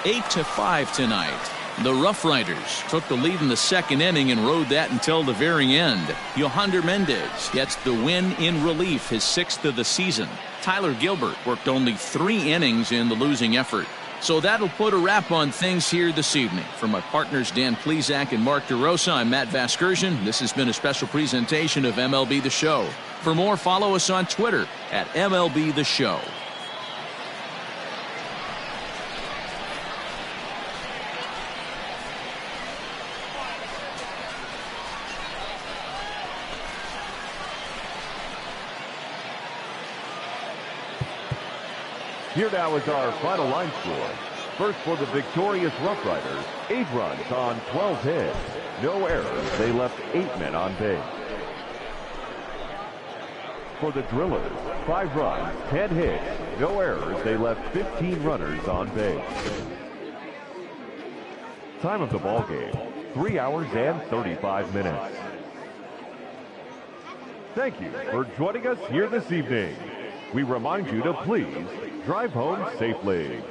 Speaker 1: 8-5 tonight. The Rough Riders took the lead in the second inning and rode that until the very end. Yohander Mendez gets the win in relief, his 6th of the season. Tyler Gilbert worked only 3 innings in the losing effort. So that'll put a wrap on things here this evening. For my partners Dan Plezak and Mark DeRosa, I'm Matt Vasgersian. This has been a special presentation of MLB The Show. For more, follow us on Twitter at MLB The Show.
Speaker 3: Here now is our final line score. First for the victorious Rough Riders, 8 runs on 12 hits. No errors. They left 8 men on base. For the Drillers, 5 runs, 10 hits. No errors. They left 15 runners on base. Time of the ball game, 3 hours and 35 minutes. Thank you for joining us here this evening. We remind you to please drive home safely.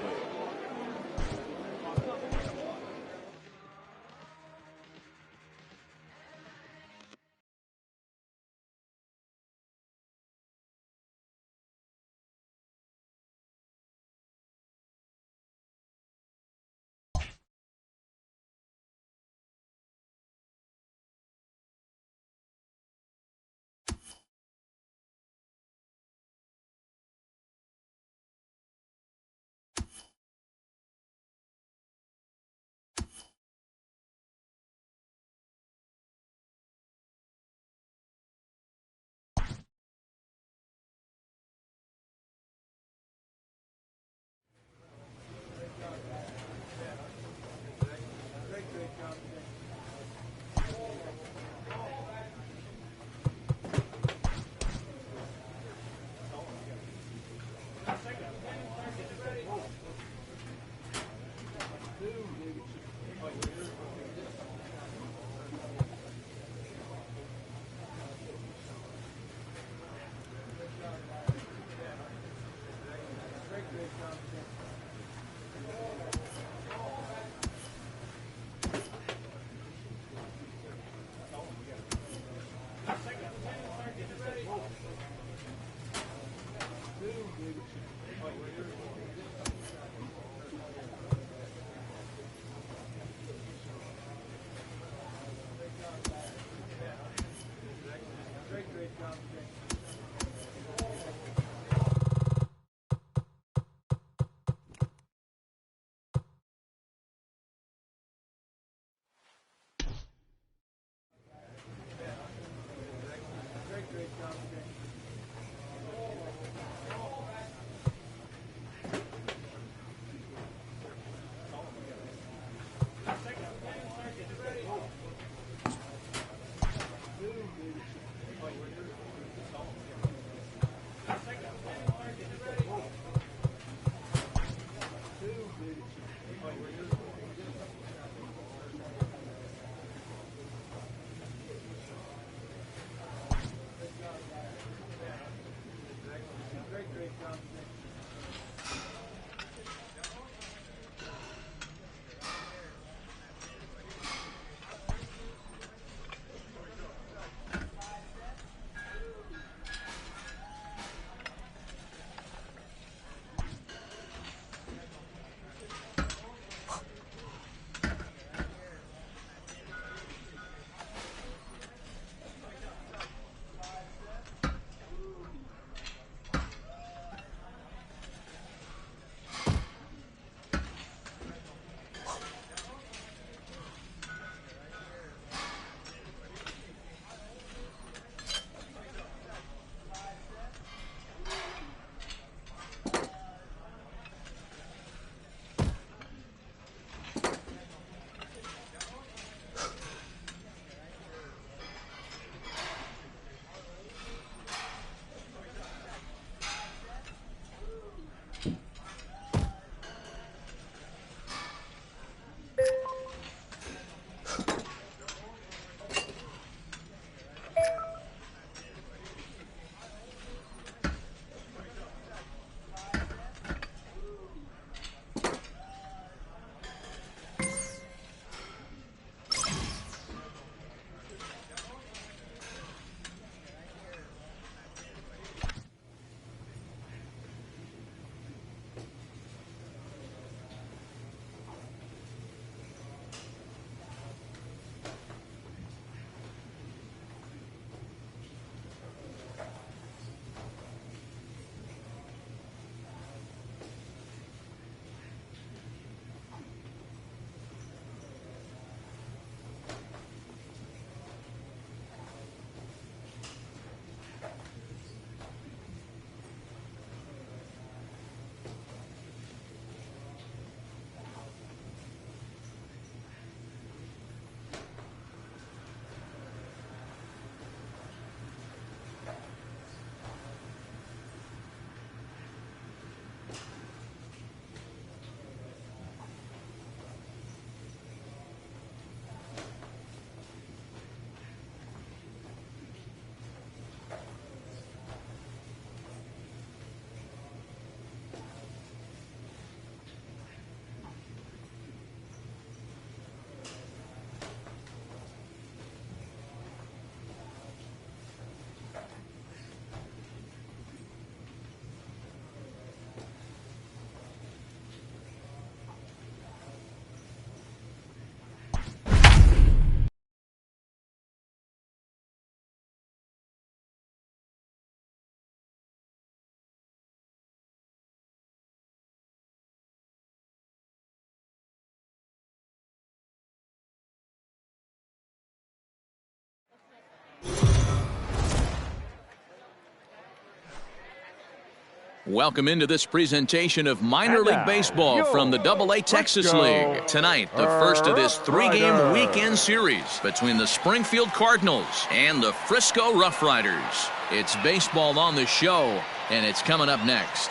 Speaker 1: Welcome into this presentation of minor league baseball from the AA Texas League. Tonight, the first of this three-game weekend series between the Springfield Cardinals and the Frisco Rough Riders. It's baseball on the show, and it's coming up next.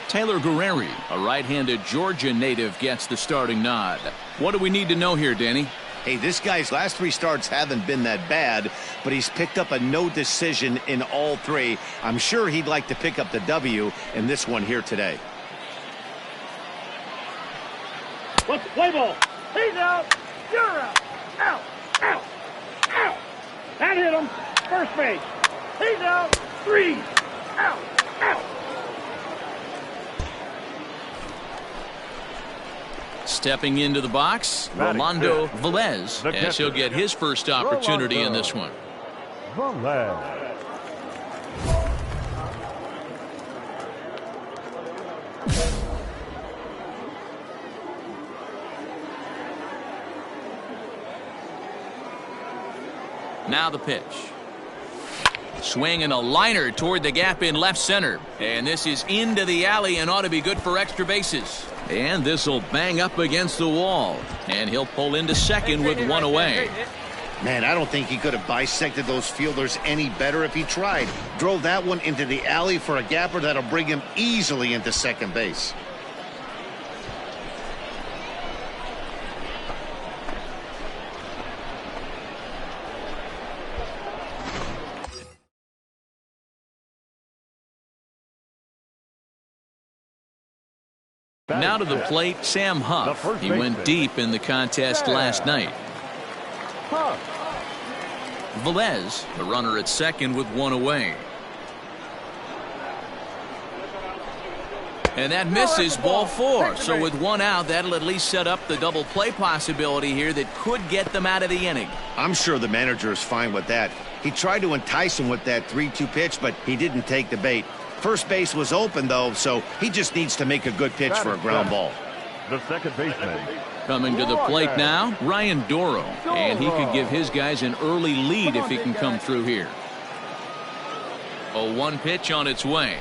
Speaker 1: Taylor Guerreri, a right-handed Georgia native, gets the starting nod. What do we need to know here, Danny?
Speaker 2: Hey, this guy's last three starts haven't been that bad, but he's picked up a no decision in all three. I'm sure he'd like to pick up the W in this one here today.
Speaker 6: What's the play ball? He's out. You're out. Out. Out. Out. That hit him. First base. He's out. 3. Out. Out.
Speaker 1: Stepping into the box, Rolando Velez, as he'll get his first opportunity in this one. Now the pitch. Swinging a liner toward the gap in left center. And this is into the alley and ought to be good for extra bases. And this will bang up against the wall. And he'll pull into second with one away.
Speaker 2: Man, I don't think he could have bisected those fielders any better if he tried. Drove that one into the alley for a gapper that'll bring him easily into second base.
Speaker 1: Now to the plate, Sam Huff. He went deep in the contest last night. Velez, the runner at second with one away. And that misses, ball 4. So with one out, that'll at least set up the double play possibility here that could get them out of the inning.
Speaker 2: I'm sure the manager is fine with that. He tried to entice him with that 3-2 pitch, but he didn't take the bait. First base was open, though, so he just needs to make a good pitch for a ground ball.
Speaker 3: The second baseman.
Speaker 1: Coming to the plate now, Ryan Doro. And he could give his guys an early lead if he can come through here. A 1 pitch on its way.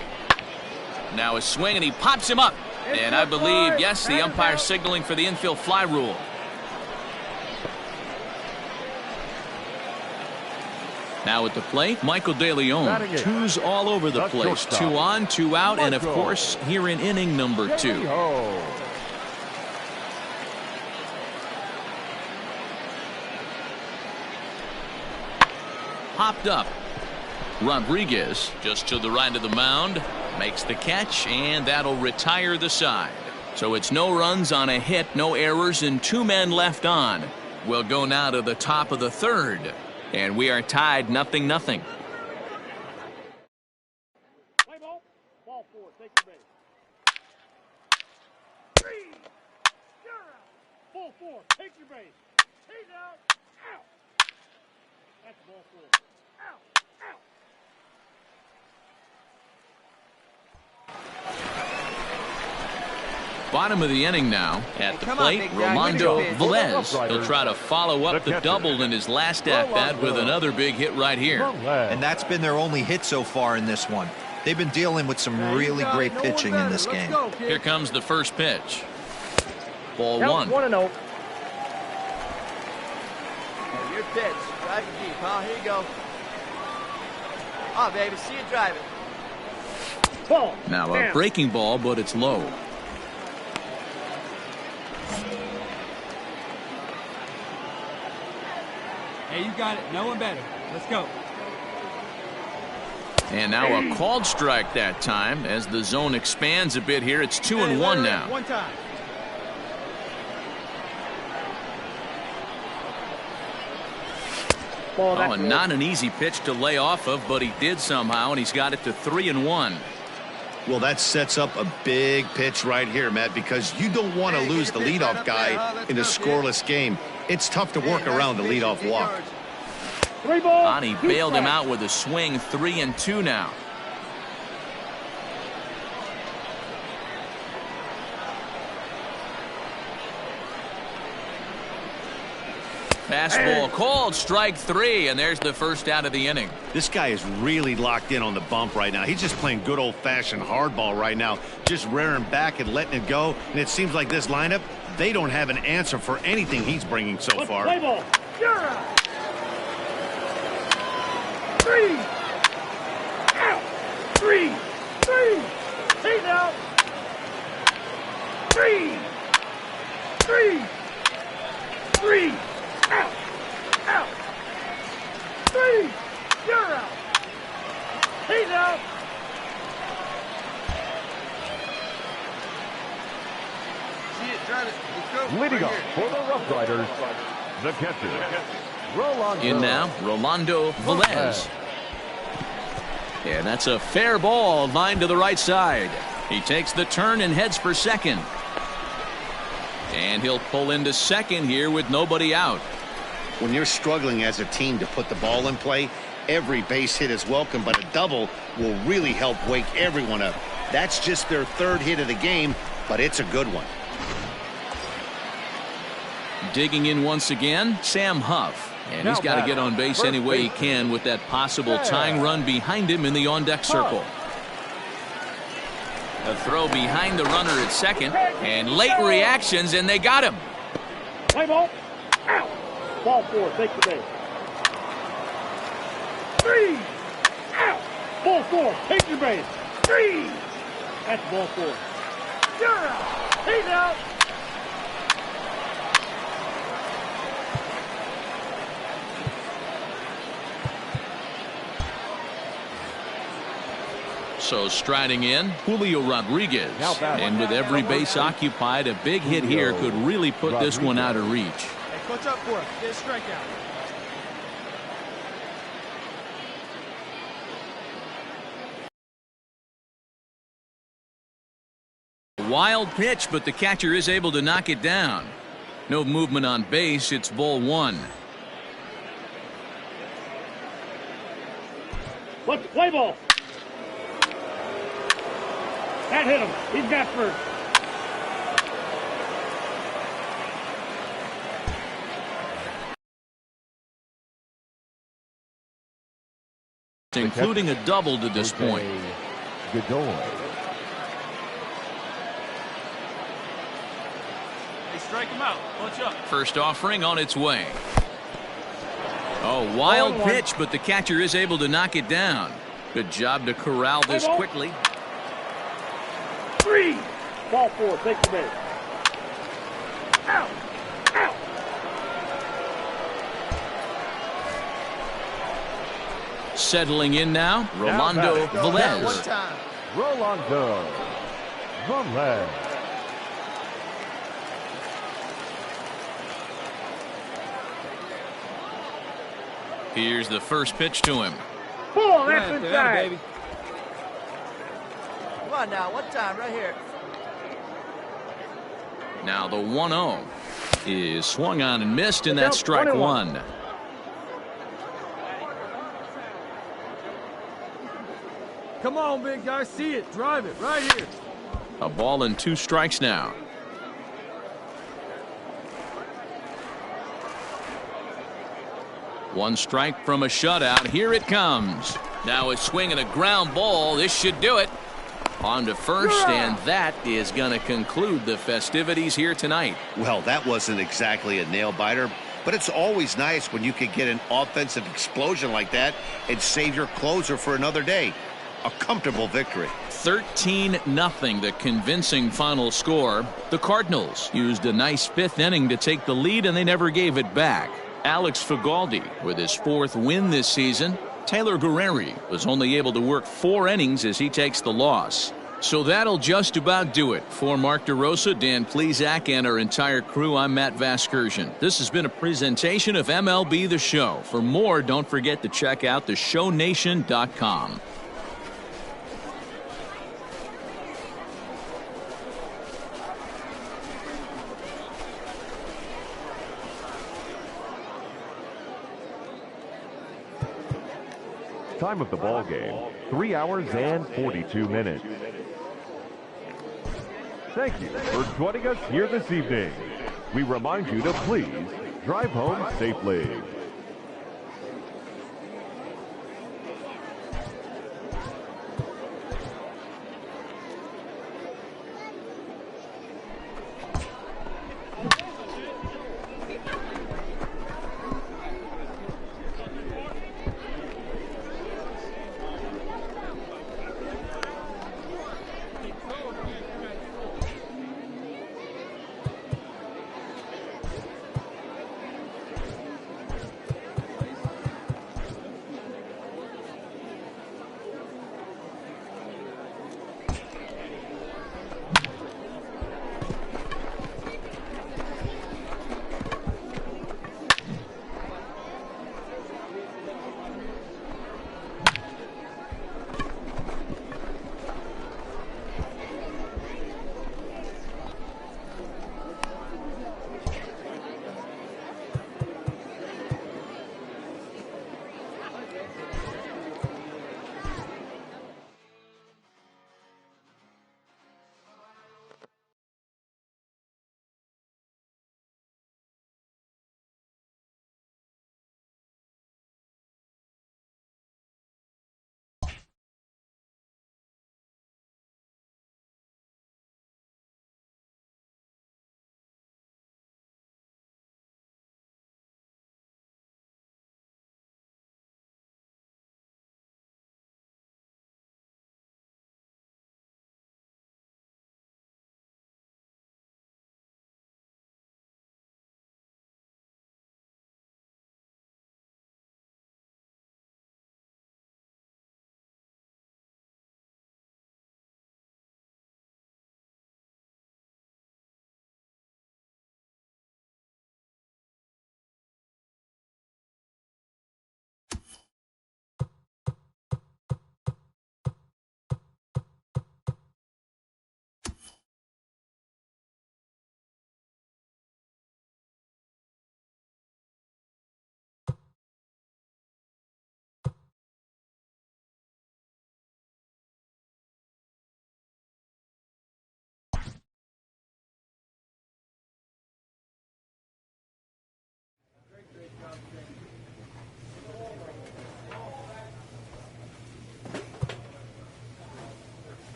Speaker 1: Now a swing, and he pops him up. And I believe, yes, the umpire signaling for the infield fly rule. Now at the plate, Michael De Leon. 2s all over the place. 2 on, 2 out, and of course, here in inning number 2. Popped up. Rodriguez just to the right of the mound. Makes the catch, and that'll retire the side. So it's no runs on a hit, no errors, and 2 men left on. We'll go now to the top of the third. And we are tied 0-0.
Speaker 6: Play ball. Ball 4. Take your base. 3. You're out. Ball 4. Take your base. He's out. Out. That's ball 4. Out. Out.
Speaker 1: Bottom of the inning now. At the plate, Rolando Velez. He'll try to follow up the double in his last at-bat with another big hit right here.
Speaker 4: And that's been their only hit so far in this one. They've been dealing with some really great pitching in this game.
Speaker 1: Here comes the first pitch. Ball 1.
Speaker 7: 1-0. Your pitch. Drive it deep, huh? Here you go. Oh, baby, see you drive it.
Speaker 6: Ball.
Speaker 1: Now a breaking ball, but it's low.
Speaker 10: Hey, you got it. No one better. Let's go.
Speaker 1: And now a called strike that time. As the zone expands a bit here, it's 2-1 now.
Speaker 10: One time.
Speaker 1: Oh, and not an easy pitch to lay off of, but he did somehow, and he's got it to 3-1.
Speaker 2: Well, that sets up a big pitch right here, Matt, because you don't want to lose the leadoff guy in a scoreless game. It's tough to work around the leadoff walk.
Speaker 6: 3 balls.
Speaker 1: He bailed him out with a swing. 3-2 now. Fastball called, strike 3, and there's the first out of the inning.
Speaker 2: This guy is really locked in on the bump right now. He's just playing good old-fashioned hardball right now, just rearing back and letting it go. And it seems like this lineup, they don't have an answer for anything he's bringing so far.
Speaker 6: Play ball. You're out. 3 out. 3. He's out. 3 out. 3. You're out. He's out.
Speaker 8: See it, drive it. Let's go.
Speaker 3: Leading
Speaker 8: Right
Speaker 3: up
Speaker 8: here.
Speaker 3: for the Rough Riders, the catcher, Rolando.
Speaker 1: In now, Rolando Velez. And that's a fair ball, lined to the right side. He takes the turn and heads for second. And he'll pull into second here with nobody out.
Speaker 2: When you're struggling as a team to put the ball in play, every base hit is welcome, but a double will really help wake everyone up. That's just their 3rd hit of the game, but it's a good one.
Speaker 1: Digging in once again, Sam Huff. And he's got to get on base any way he can with that possible tying run behind him in the on-deck circle. A throw behind the runner at second, and late reactions, and they got him.
Speaker 6: Play ball. Out. Ball 4. Take the base. 3 out. Ball 4. Take your base. 3. That's ball 4. You're out. He's out.
Speaker 1: So striding in, Julio Rodriguez. And with every base occupied, a big hit here could really put this one out of reach.
Speaker 10: Hey, clutch up for it. Get a strikeout.
Speaker 1: Wild pitch, but the catcher is able to knock it down. No movement on base. It's ball 1.
Speaker 6: Let's play ball. That hit him. He's got first.
Speaker 1: Including a double to this point.
Speaker 3: Godoy.
Speaker 10: Hey, strike him out. Clutch up.
Speaker 1: First offering on its way. Oh, wild pitch, but the catcher is able to knock it down. Good job to corral this quickly.
Speaker 6: 3. Ball 4. Take the base. Out. Out.
Speaker 1: Settling in now, Rolando Velez.
Speaker 3: Rolando Velez.
Speaker 1: Here's the first pitch to him.
Speaker 6: Pull. That's inside.
Speaker 10: Baby.
Speaker 7: Come on now, one time right here.
Speaker 1: Now the 1-0 is swung on and missed, and that's strike 1.
Speaker 10: Come on, big guy. See it. Drive it right here.
Speaker 1: A ball and 2 strikes now. One strike from a shutout. Here it comes. Now a swing and a ground ball. This should do it. On to first, and that is going to conclude the festivities here tonight.
Speaker 2: Well, that wasn't exactly a nail-biter, but it's always nice when you can get an offensive explosion like that and save your closer for another day. A comfortable victory.
Speaker 1: 13-0, the convincing final score. The Cardinals used a nice 5th inning to take the lead, and they never gave it back. Alex Fagaldi with his 4th win this season. Taylor Guerreri was only able to work 4 innings as he takes the loss. So that'll just about do it. For Mark DeRosa, Dan Plesac, and our entire crew, I'm Matt Vasgersian. This has been a presentation of MLB The Show. For more, don't forget to check out theshownation.com.
Speaker 3: Time of the ball game, 3 hours and 42 minutes. Thank you for joining us here this evening. We remind you to please drive home safely.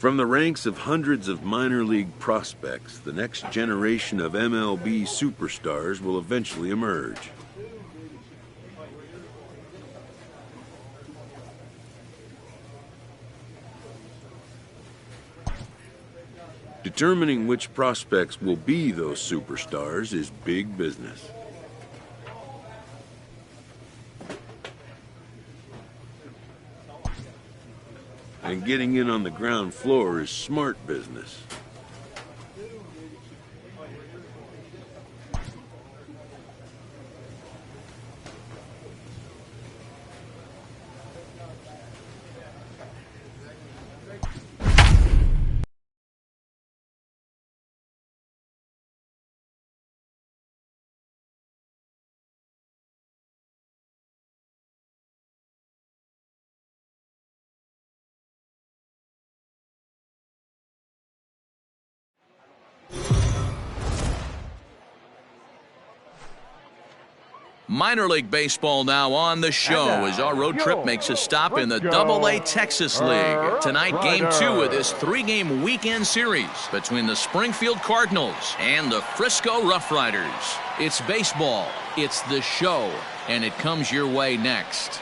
Speaker 9: From the ranks of hundreds of minor league prospects, the next generation of MLB superstars will eventually emerge. Determining which prospects will be those superstars is big business. And getting in on the ground floor is smart business.
Speaker 1: Minor League Baseball now on the show as our road trip makes a stop in the Double-A Texas League. Tonight, Game 2 of this 3-game weekend series between the Springfield Cardinals and the Frisco Rough Riders. It's baseball, it's the show, and it comes your way next.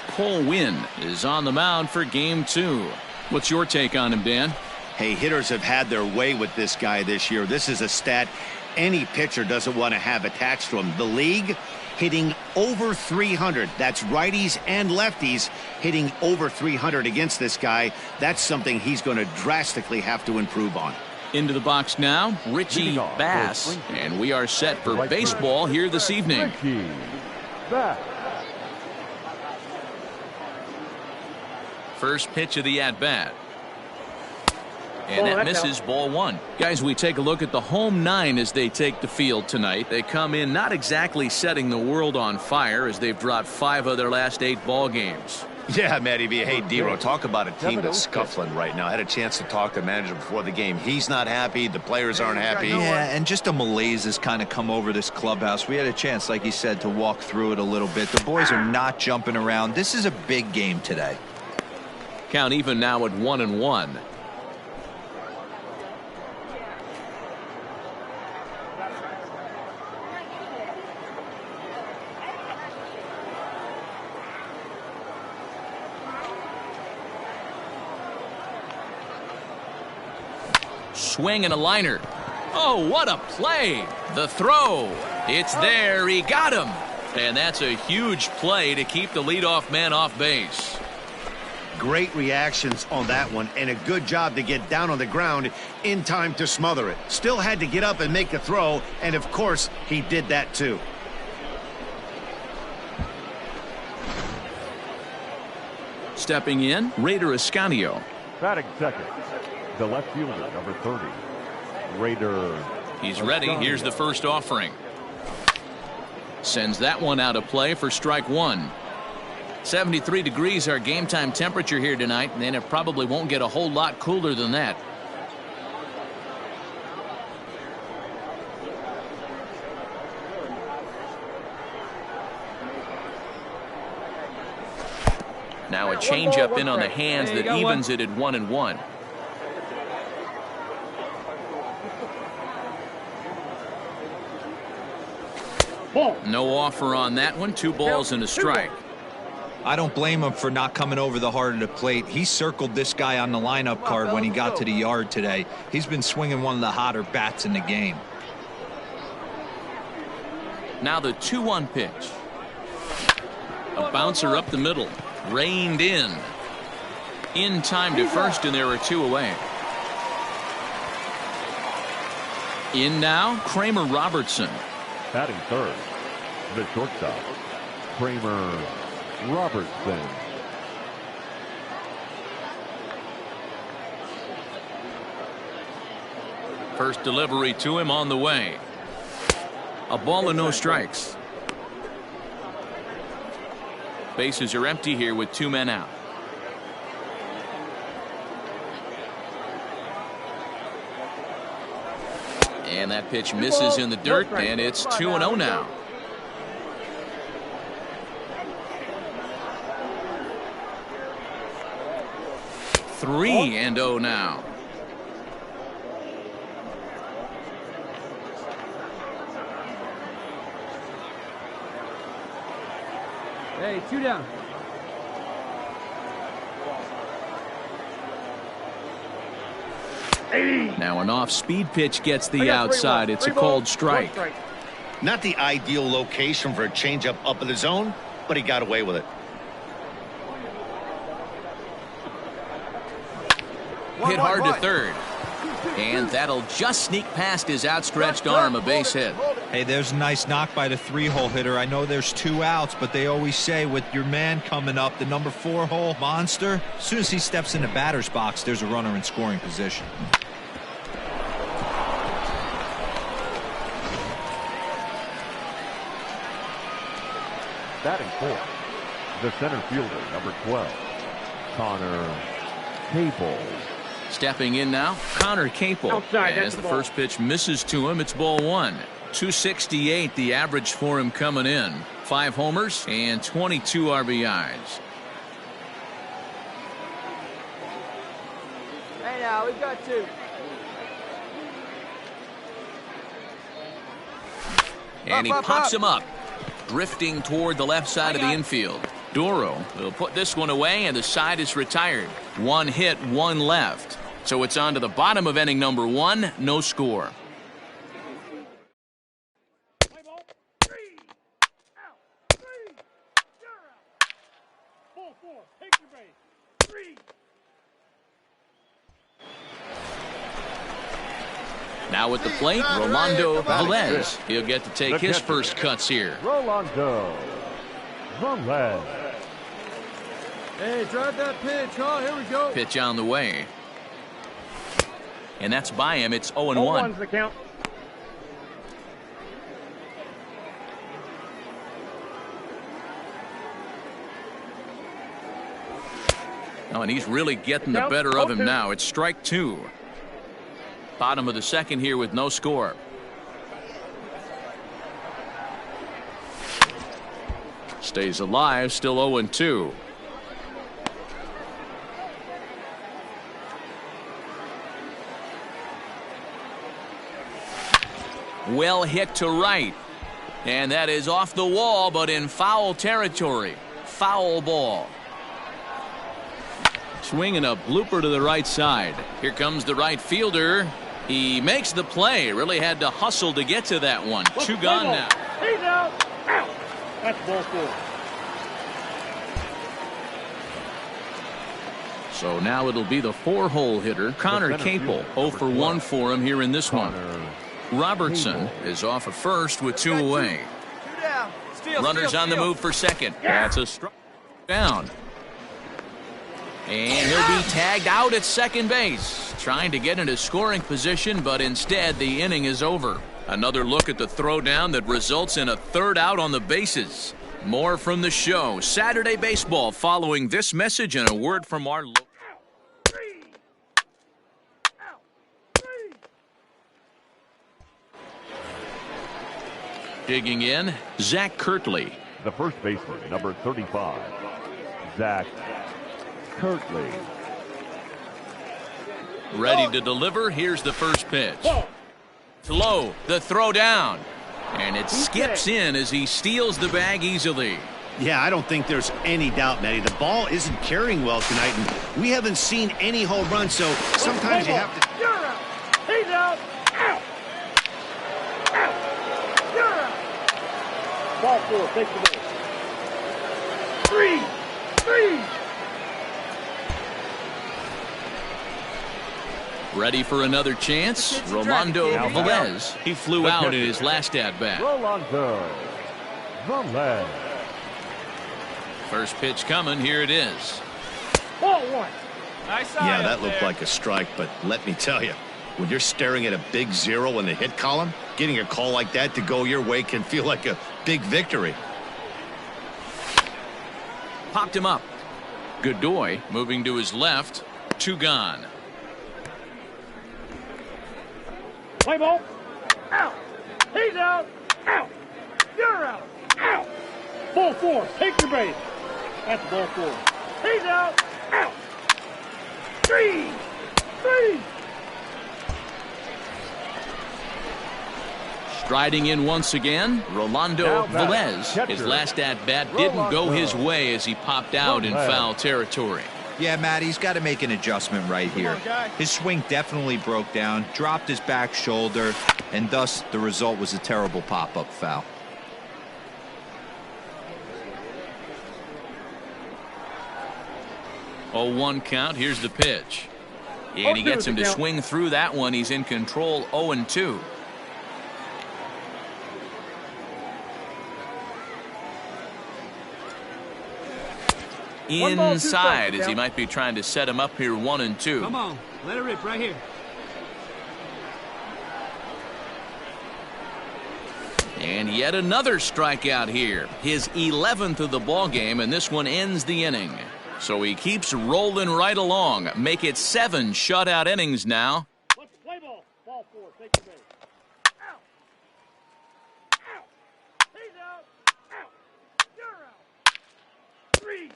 Speaker 1: Cole Winn is on the mound for Game 2. What's your take on him, Dan?
Speaker 2: Hey, hitters have had their way with this guy this year. This is a stat any pitcher doesn't want to have attached to him. The league hitting over 300. That's righties and lefties hitting over 300 against this guy. That's something he's going to drastically have to improve on.
Speaker 1: Into the box now, Richie Bass. And we are set for baseball here this evening. First pitch of the at-bat. And that misses, ball 1. Guys, we take a look at the home 9 as they take the field tonight. They come in not exactly setting the world on fire as they've dropped 5 of their last 8 ball games.
Speaker 5: Yeah, Matty B. Hey, D-Ro, talk about a team that's scuffling right now. I had a chance to talk to the manager before the game. He's not happy. The players aren't happy.
Speaker 4: Yeah, and just a malaise has kind of come over this clubhouse. We had a chance, like he said, to walk through it a little bit. The boys are not jumping around. This is a big game today.
Speaker 1: Count even now at 1-1. Swing and a liner. Oh, what a play. The throw. It's there. He got him. And that's a huge play to keep the leadoff man off base.
Speaker 2: Great reactions on that one, and a good job to get down on the ground in time to smother it. Still had to get up and make a throw, and of course, he did that too.
Speaker 1: Stepping in, Raider Escanio.
Speaker 3: Batting second, the left fielder, number 30, Raider.
Speaker 1: He's ready. Here's the first offering. Sends that one out of play for strike one. 73 degrees our game time temperature here tonight, and then it probably won't get a whole lot cooler than that. Now a changeup in on the hands that evens it at 1-1. No offer on that one. 2 balls and a strike.
Speaker 4: I don't blame him for not coming over the heart of the plate. He circled this guy on the lineup card when he got to the yard today. He's been swinging one of the hotter bats in the game.
Speaker 1: Now the 2-1 pitch. A bouncer up the middle. Reined in. In time to first, and there are 2 away. In now, Kramer Robertson.
Speaker 3: Batting third, the shortstop, Kramer Robertson.
Speaker 1: First delivery to him on the way. A ball and no strikes. Bases are empty here with 2 men out. And that pitch misses in the dirt, and it's 2-0 now. Three and 0 now.
Speaker 10: Hey, 2 down.
Speaker 1: Now an off-speed pitch gets the outside. It's a called strike.
Speaker 2: Not the ideal location for a changeup up in the zone, but he got away with it.
Speaker 1: Hit hard to third. And that'll just sneak past his outstretched arm, a base hit.
Speaker 4: Hey, there's a nice knock by the 3-hole hitter. I know there's 2 outs, but they always say with your man coming up, the number 4-hole monster, as soon as he steps in the batter's box, there's a runner in scoring position.
Speaker 3: Batting fourth, the center fielder, number 12, Connor Capel.
Speaker 1: Stepping in now, Connor Capel.
Speaker 6: Outside,
Speaker 1: as the first pitch misses to him, it's ball 1. 268 the average for him coming in. 5 homers and 22 RBIs.
Speaker 7: Hey now, we've got 2.
Speaker 1: And he pops him up, drifting toward the left side of the infield. Duro will put this one away, and the side is retired. 1 hit, 1 left. So it's on to the bottom of inning number 1, no score. Now at the plate, Rolando Velez. He'll get to take his first cuts here.
Speaker 3: Rolando Velez.
Speaker 10: Hey, drive that pitch, huh? Here we go.
Speaker 1: Pitch on the way. And that's by him. It's 0-1.
Speaker 6: 0-1's the count.
Speaker 1: Oh, and he's really getting the better of him now. It's strike 2. Bottom of the second here with no score. Stays alive, still 0-2. Well hit to right. And that is off the wall, but in foul territory. Foul ball. Swinging a blooper to the right side. Here comes the right fielder. He makes the play. Really had to hustle to get to that one. Two gone now.
Speaker 6: He's out. Out. That's ball 4.
Speaker 1: So now it'll be the 4-hole hitter, Connor Capel. 0 for 1 for him here in this one. Robertson is off at first with 2 away.
Speaker 7: 2 down.
Speaker 1: Runners on the move for second. That's a strike down. And he'll be tagged out at second base. Trying to get into scoring position, but instead the inning is over. Another look at the throwdown that results in a 3rd out on the bases. More from the show. Saturday Baseball following this message and a word from our local. Digging in, Zach Kirtley.
Speaker 3: The first baseman, number 35, Zach Kirtley.
Speaker 1: Ready to deliver. Here's the first pitch. It's low. The throw down. And it skips in as he steals the bag easily.
Speaker 2: Yeah, I don't think there's any doubt, Matty. The ball isn't carrying well tonight, and we haven't seen any home runs, so sometimes you have to...
Speaker 6: You're out. He's out. Out. Out. You're out. Ball 4. Take the base. 3. 3.
Speaker 1: Ready for another chance. Rolando Velez. He flew out in his last at-bat.
Speaker 3: Rolando Velez.
Speaker 1: First pitch coming. Here it is.
Speaker 6: Ball 1.
Speaker 2: Yeah, that looked like a strike, but let me tell you, when you're staring at a big 0 in the hit column, getting a call like that to go your way can feel like a big victory.
Speaker 1: Popped him up. Godoy moving to his left. 2 gone.
Speaker 6: Play ball. Out. He's out. Out. You're out. Out. Ball 4. Take your base. That's ball 4. He's out. Out. 3. 3.
Speaker 1: Striding in once again, Rolando Velez. His last at-bat didn't go his way as he popped out in foul territory.
Speaker 4: Yeah, Matt, he's got to make an adjustment right here. His swing definitely broke down, dropped his back shoulder, and thus the result was a terrible pop-up foul.
Speaker 1: Oh, 1 count. Here's the pitch. And he gets him to swing through that one. He's in control. 0-2. Inside as he might be trying to set him up here. 1-2.
Speaker 10: Come on, let it rip right here.
Speaker 1: And yet another strikeout here. His 11th of the ball game, and this one ends the inning. So he keeps rolling right along. Make it 7 shutout innings now.
Speaker 6: Let's play ball. Ball 4. Take your base. Out. Out. He's out. Out. You're out. 3.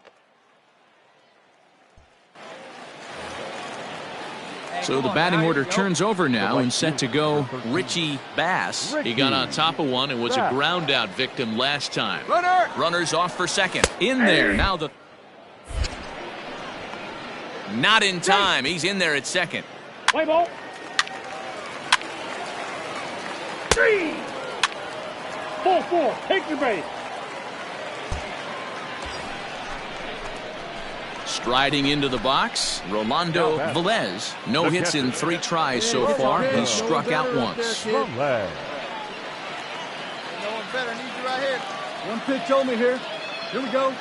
Speaker 1: So the batting order turns over now and set to go Richie Bass. He got on top of one and was a ground out victim last time. Runners off for second. In there. Now the... Not in time. He's in there at second.
Speaker 6: Play ball. 3. Ball 4. Take your base.
Speaker 1: Striding into the box, Rolando Velez. No hits in 3 tries so far. He's struck out once.
Speaker 3: Velez.
Speaker 8: No one better. Need you right here.
Speaker 10: One pitch only here. Here we go.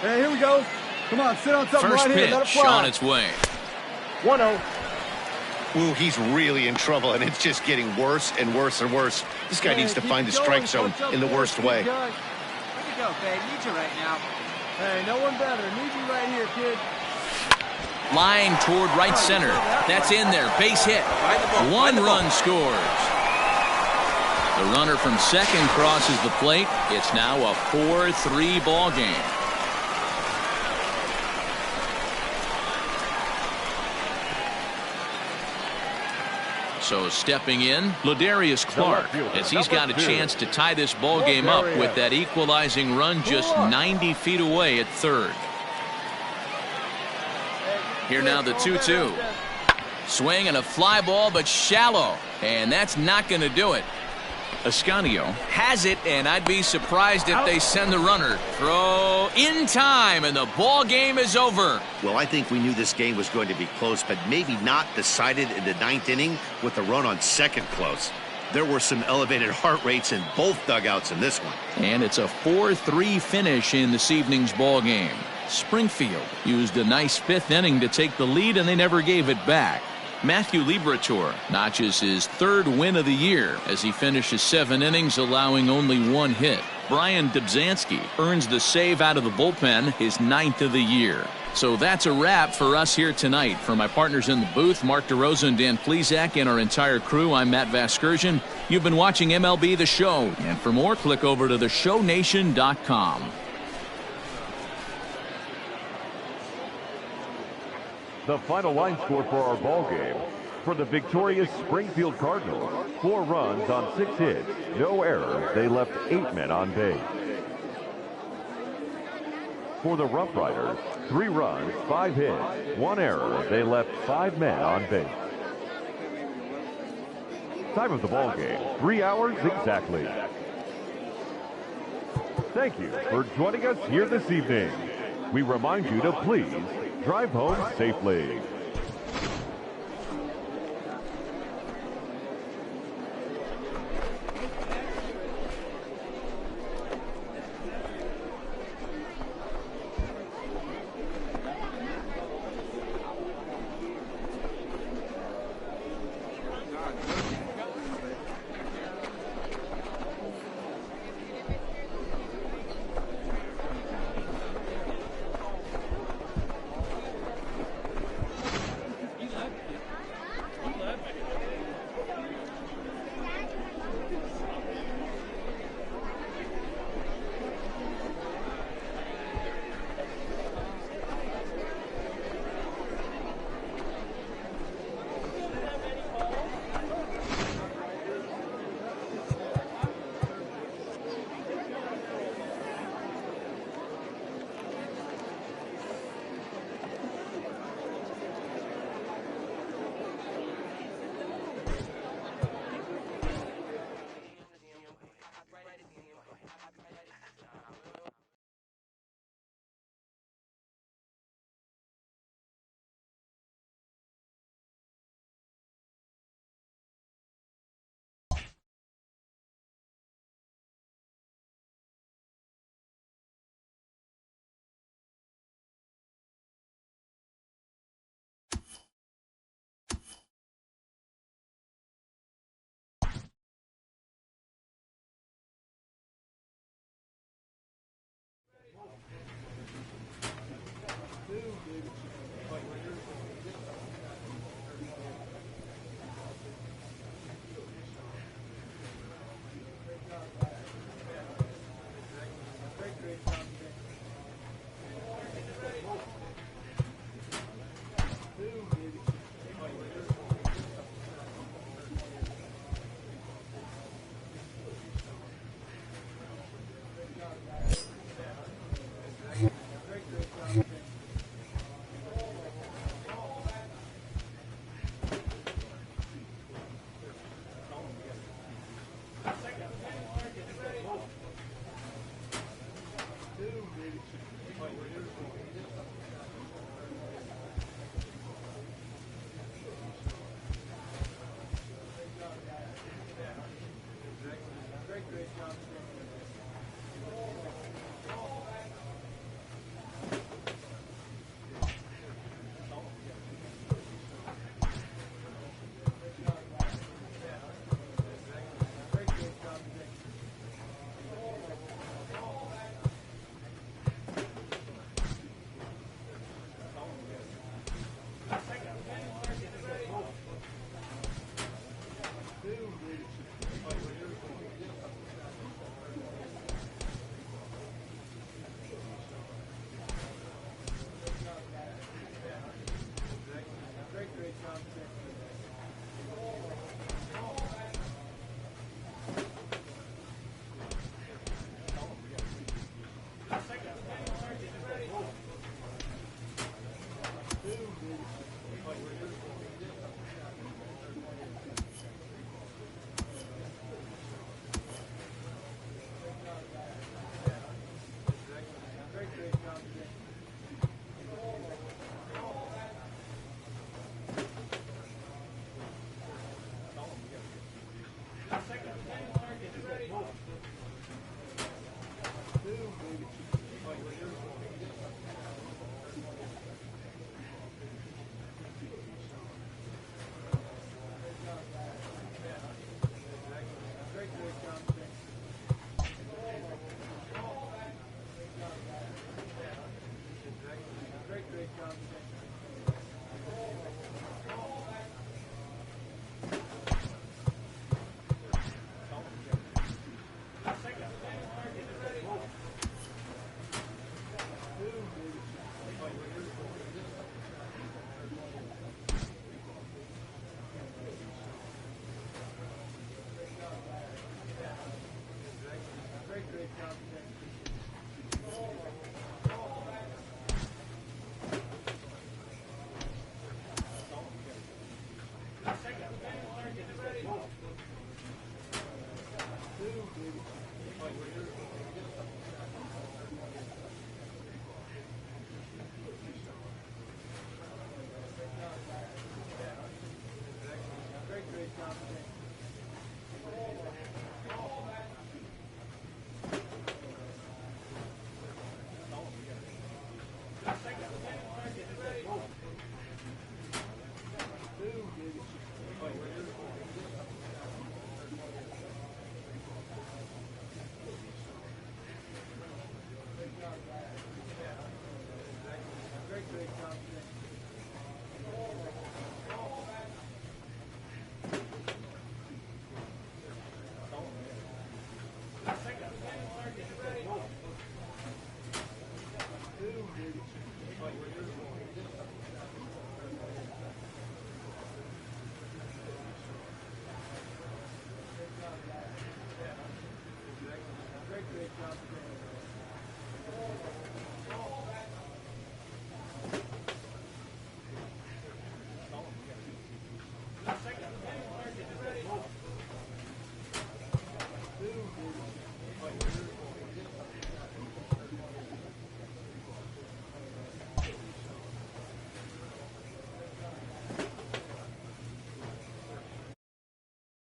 Speaker 10: Hey, here we go. Come on, sit on something
Speaker 1: First
Speaker 10: right here. Let it
Speaker 1: pitch
Speaker 10: fly.
Speaker 1: on its way.
Speaker 6: 1-0.
Speaker 2: Ooh, he's really in trouble, and it's just getting worse and worse and worse. This guy needs to find the strike zone in the worst way.
Speaker 7: Way to go, babe. Need you right now.
Speaker 10: Hey, no one better. Need you right here, kid.
Speaker 1: Line toward right center. That's in there. Base hit. 1 run scores. The runner from second crosses the plate. It's now a 4-3 ball game. So stepping in, Ladarius Clark, as he's got a chance to tie this ball game up with that equalizing run just 90 feet away at third. Here now the 2-2. Swing and a fly ball, but shallow. And that's not going to do it. Ascanio has it, and I'd be surprised if they send the runner. Throw in time, and the ball game is over.
Speaker 2: Well, I think we knew this game was going to be close, but maybe not decided in the 9th inning with the run on second close. There were some elevated heart rates in both dugouts in this one.
Speaker 1: And it's a 4-3 finish in this evening's ball game. Springfield used a nice 5th inning to take the lead, and they never gave it back. Matthew Liberatore notches his 3rd win of the year as he finishes 7 innings, allowing only 1 hit. Brian Dubzanski earns the save out of the bullpen, his 9th of the year. So that's a wrap for us here tonight. For my partners in the booth, Mark DeRosa and Dan Plesac, and our entire crew, I'm Matt Vasgersian. You've been watching MLB The Show. And for more, click over to theshownation.com.
Speaker 3: The final line score for our ball game. For the victorious Springfield Cardinals, 4 runs on 6 hits, no errors. They left 8 men on base. For the Rough Riders, 3 runs, 5 hits, 1 error. They left 5 men on base. Time of the ball game, 3 hours exactly. Thank you for joining us here this evening. We remind you to please drive home safely.